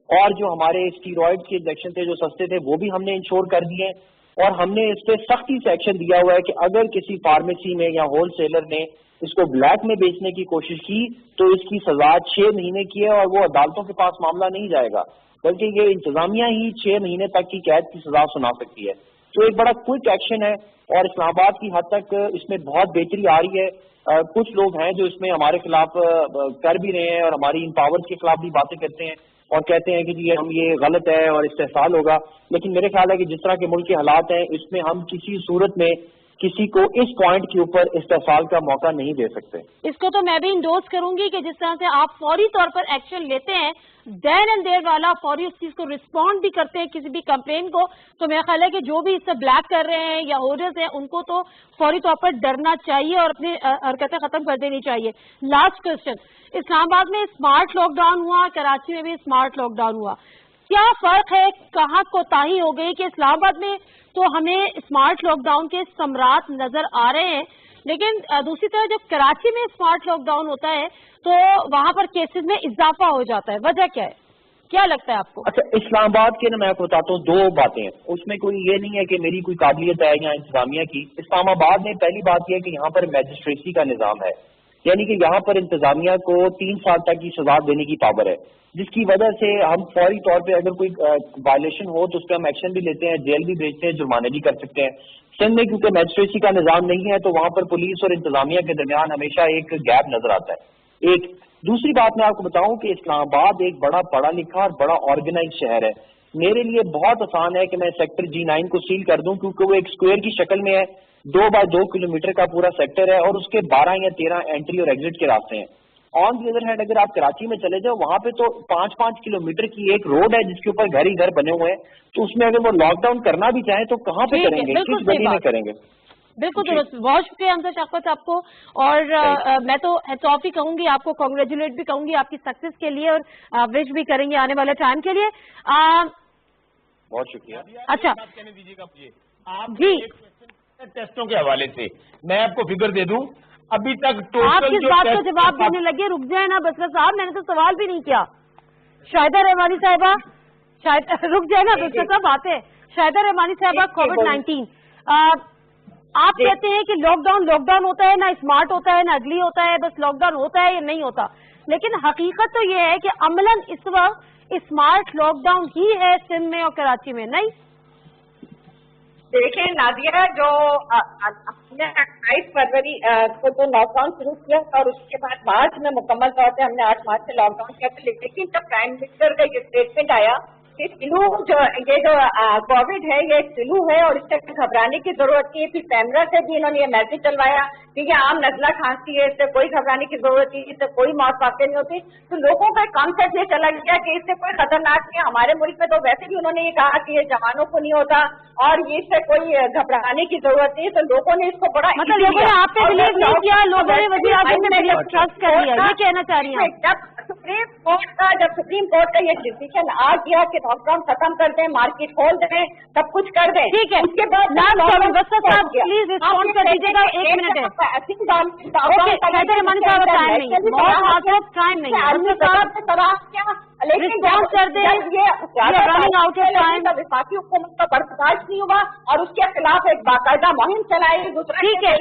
اور جو ہمارے اسٹیرائڈ کے انجیکشن تھے جو سستے تھے وہ بھی ہم نے انشور کر دیے اور ہم نے اس پہ سختی سے ایکشن دیا ہوا ہے کہ اگر کسی فارمیسی میں یا ہول سیلر نے اس کو بلیک میں بیچنے کی کوشش کی تو اس کی سزا 6 مہینے کی ہے اور وہ عدالتوں کے پاس معاملہ نہیں جائے گا بلکہ یہ انتظامیہ ہی 6 مہینے تک کی قید کی سزا سنا سکتی ہے. تو ایک بڑا کوئک ایکشن ہے اور اسلام آباد کی حد تک اس میں بہت بہتری آ رہی ہے. کچھ لوگ ہیں جو اس میں ہمارے خلاف کر بھی رہے ہیں اور ہماری ان پاورز کے خلاف بھی باتیں کرتے ہیں اور کہتے ہیں کہ جی ہم یہ غلط ہے اور استحصال ہوگا. لیکن میرے خیال ہے کہ جس طرح کے ملک کے حالات ہیں اس میں ہم کسی صورت میں کسی کو اس پوائنٹ کے اوپر استحصال کا موقع نہیں دے سکتے. اس کو تو میں بھی انڈورس کروں گی کہ جس طرح سے آپ فوری طور پر ایکشن لیتے ہیں دین اینڈ دیر والا فوری اس چیز کو رسپونڈ بھی کرتے ہیں کسی بھی کمپلین کو, تو میرا خیال ہے کہ جو بھی اس سے بلیک کر رہے ہیں یا ہورڈرز ہیں ان کو تو فوری طور پر ڈرنا چاہیے اور اپنی حرکتیں ختم کر دینی چاہیے. لاسٹ کوشچن, اسلام آباد میں اسمارٹ لاک ڈاؤن ہوا, کراچی میں بھی اسمارٹ لاک ڈاؤن ہوا, کیا فرق ہے, کہاں کوتاہی ہو گئی کہ اسلام آباد میں تو ہمیں اسمارٹ لاک ڈاؤن کے ثمرات نظر آ رہے ہیں, لیکن دوسری طرف جب کراچی میں اسمارٹ لاک ڈاؤن ہوتا ہے تو وہاں پر کیسز میں اضافہ ہو جاتا ہے, وجہ کیا ہے, کیا لگتا ہے آپ کو؟ اچھا, اسلام آباد کے نا میں آپ کو بتاتا ہوں دو باتیں ہیں, اس میں کوئی یہ نہیں ہے کہ میری کوئی قابلیت ہے یا انتظامیہ کی. اسلام آباد میں پہلی بات یہ ہے کہ یہاں پر میجسٹریسی کا نظام ہے, یعنی کہ یہاں پر انتظامیہ کو 3 سال تک کی سزا دینے کی پاور ہے, جس کی وجہ سے ہم فوری طور پہ اگر کوئی وائلیشن ہو تو اس پہ ہم ایکشن بھی لیتے ہیں, جیل بھی بھیجتے ہیں, جرمانے بھی کر سکتے ہیں. سندھ میں کیونکہ میجسٹریسی کا نظام نہیں ہے تو وہاں پر پولیس اور انتظامیہ کے درمیان ہمیشہ ایک گیپ نظر آتا ہے. ایک دوسری بات میں آپ کو بتاؤں کہ اسلام آباد ایک بڑا پڑھا لکھا اور بڑا آرگنائز شہر ہے. میرے لیے بہت آسان ہے کہ میں سیکٹر G9 کو سیل کر دوں, کیونکہ وہ ایک اسکوئر کی شکل میں ہے, 2 بائی 2 کلومیٹر کا پورا سیکٹر ہے اور اس کے 12 یا 13 انٹری اور ایگزٹ کے راستے ہیں. آن دی ادر ہینڈ اگر آپ کراچی میں چلے جاؤ, وہاں پہ تو 5-5 کلومیٹر کی ایک روڈ ہے جس کے اوپر گھر ہی گھر بنے ہوئے ہیں, تو اس میں اگر وہ لاک ڈاؤن کرنا بھی چاہیں تو کہاں پہ کریں گے, کس گلی میں کریں گے؟ بالکل درست. بہت شکریہ حمزہ شفقت صاحب کو, اور میں تو ہیٹس آف ہی کہوں گی, آپ کو کانگریچولیٹ بھی کہوں گی آپ کی سکسیس کے لیے, اور وش بھی کریں گے آنے والے ٹائم کے لیے. بہت شکریہ. اچھا کہنے دیجیے گا مجھے, آپ جی ٹیسٹوں کے حوالے سے میں آپ کو فگر دے دوں, ابھی تک آپ ٹوٹل کس بات کا جواب دینے لگے, رک جائیں نا بسرت صاحب, میں نے تو سوال بھی نہیں کیا. شاہدہ رحمانی صاحبہ, رک جائے نا بسرت صاحب, بات ہے. شاہدہ رحمانی صاحبہ, کووڈ-19 آپ کہتے ہیں کہ لاک ڈاؤن ہوتا ہے, نہ اسمارٹ ہوتا ہے نہ اگلی ہوتا ہے, بس لاک ڈاؤن ہوتا ہے یا نہیں ہوتا, لیکن حقیقت تو یہ ہے کہ عملاً اس وقت اسمارٹ لاک ڈاؤن ہی ہے سندھ میں اور کراچی میں, نہیں؟ دیکھیں نادیہ, جو ہم نے 28 فروری کو جو لاک ڈاؤن شروع کیا اور اس کے بعد مارچ میں مکمل طور پہ ہم نے 8 مارچ سے لاک ڈاؤن کیا تھا, لیکن جب پرائم منسٹر کا یہ اسٹیٹمنٹ آیا کہ فلو یہ جو کووڈ ہے یہ فلو ہے اور اس سے گھبرانے کی ضرورت نہیں ہے, پھر کیمرا سے بھی انہوں نے یہ میسج چلوایا کہ یہ عام نزلہ کھانسی ہے, اس سے کوئی گھبرانے کی ضرورت نہیں, اس سے کوئی موت واقع نہیں ہوتی, تو لوگوں کا کانسیپٹ یہ چلا گیا کہ اس سے کوئی خطرناک نہیں ہے. ہمارے ملک میں تو ویسے بھی انہوں نے یہ کہا کہ یہ جوانوں کو نہیں ہوتا اور یہ اس سے کوئی گھبرانے کی ضرورت نہیں ہے, تو لوگوں نے اس کو بڑا مطلب لوگوں نے آپ پہ بلیو نہیں کیا, لوگوں نے وزیر اعظم نے ٹرسٹ کر لیا, یہ کہنا چاہ رہی ہیں؟ جب سپریم کورٹ کا یہ ڈیسیژن آ گیا کہ لاک ڈاؤن ختم کر دیں, مارکیٹ کھول دیں, سب کچھ کر دیں, ٹھیک ہے, اس کے بعد پلیز رسپونڈ کر دیجیے گا, 1 منٹ ہے. وفاقی حکومت کا برداشت نہیں ہوا اور اس کے خلاف ایک باقاعدہ مہم چلائی. ٹھیک ہے,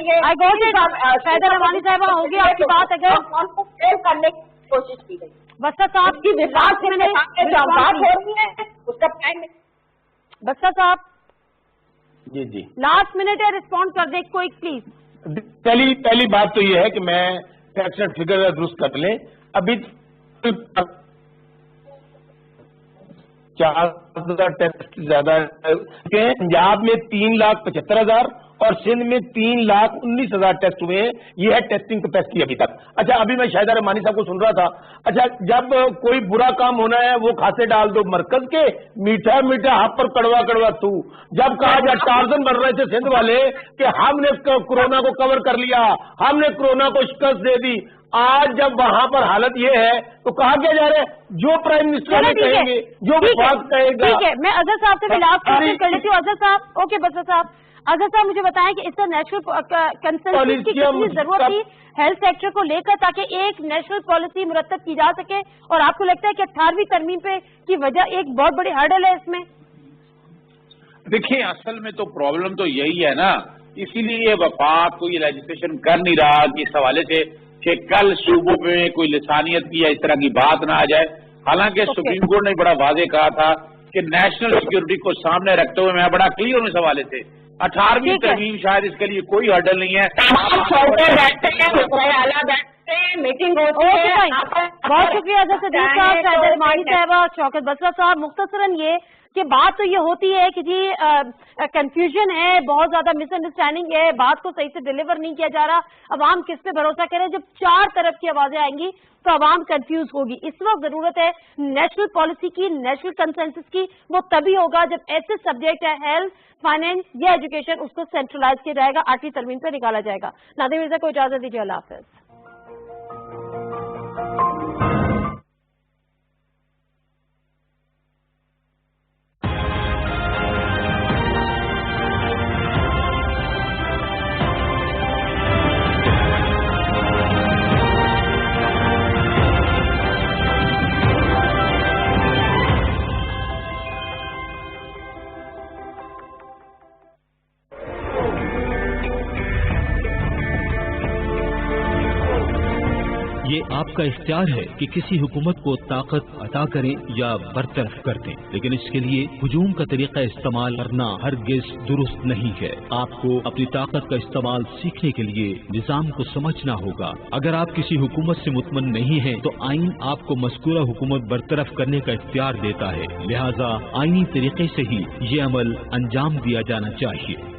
شاہدہ رحمانی صاحبہ ہوگی آپ کی بات, اگر کو فیل کرنے کی کوشش کی گئی. بسرت صاحب کی وفاق میں جو بات ہو رہی ہے اس کا بسرت صاحب جی جی لاسٹ منٹ ہے, رسپونڈ کر دیں کوئی پلیز. پہلی بات تو یہ ہے کہ میں ٹیکس فگر درست کر لیں. ابھی 4,000 ٹیسٹ زیادہ پنجاب میں 3,75,000 اور سندھ میں 3,19,000 ٹیسٹ ہوئے ہیں. یہ ہے ٹیسٹنگ کیپیسٹی ابھی تک. اچھا, ابھی میں شاہدہ رحمانی صاحب کو سن رہا تھا. اچھا, جب کوئی برا کام ہونا ہے وہ کھاتے ڈال دو مرکز کے, میٹھا میٹھا ہاتھ پر کڑوا کڑوا تو. جب کہا جائے ٹارزن بن رہے تھے سندھ والے کہ ہم نے کورونا کو کور کر لیا, ہم نے کورونا کو شکست دے دی, آج جب وہاں پر حالت یہ ہے تو کہا کیا جا رہا ہے جو پرائم منسٹر کہیں گے, جو وفاق کہے گا. ٹھیک ہے, میں اظہر صاحب سے لاسٹ کر لیتی ہوں. اظہر صاحب, اوکے بسرت صاحب, اظہر صاحب مجھے بتائیں کہ اس سے نیشنل کنسنسس کی کتنی ضرورت تھی ہیلتھ سیکٹر کو لے کر تاکہ ایک نیشنل پالیسی مرتب کی جا سکے, اور آپ کو لگتا ہے کہ 18ویں ترمیم پہ کی وجہ ایک بہت بڑی ہرڈل ہے اس میں؟ دیکھیں, اصل میں تو پرابلم تو یہی ہے نا, اسی لیے وفاق کو یہ لیجسلیشن کر نہیں رہا کہ اس حوالے سے کہ کل صوبوں میں کوئی لسانیت کی یا اس طرح کی بات نہ آ جائے. حالانکہ سپریم کورٹ نے بڑا واضح کہا تھا کہ نیشنل سیکورٹی کو سامنے رکھتے ہوئے میں بڑا کلیئر ہوں اس حوالے سے. 18ویں ترمیم شاید اس کے لیے کوئی ہرڈل نہیں ہے. میٹنگ بہت شکریہ حضرت صدیق صاحب, شاہدہ رحمانی صاحبہ, شوکت بسرت صاحب. مختصراً یہ کہ بات تو یہ ہوتی ہے کہ جی کنفیوژن ہے, بہت زیادہ مس انڈرسٹینڈنگ ہے, بات کو صحیح سے ڈیلیور نہیں کیا جا رہا. عوام کس پہ بھروسہ کرے؟ جب 4 طرف کی آوازیں آئیں گی تو عوام کنفیوز ہوگی. اس وقت ضرورت ہے نیشنل پالیسی کی, نیشنل کنسنسس کی. وہ تبھی ہوگا جب ایسے سبجیکٹ ہے ہیلتھ, فائنینس یا ایجوکیشن, اس کو سینٹرلائز کیا جائے گا, 8ویں ترمیم پہ نکالا جائے گا. نادر مرزا کو اجازت دیجیے, اللہ حافظ. آپ کا اختیار ہے کہ کسی حکومت کو طاقت عطا کریں یا برطرف کر دیں، لیکن اس کے لیے ہجوم کا طریقہ استعمال کرنا ہرگز درست نہیں ہے۔ آپ کو اپنی طاقت کا استعمال سیکھنے کے لیے نظام کو سمجھنا ہوگا۔ اگر آپ کسی حکومت سے مطمئن نہیں ہیں تو آئین آپ کو مذکورہ حکومت برطرف کرنے کا اختیار دیتا ہے، لہذا آئینی طریقے سے ہی یہ عمل انجام دیا جانا چاہیے۔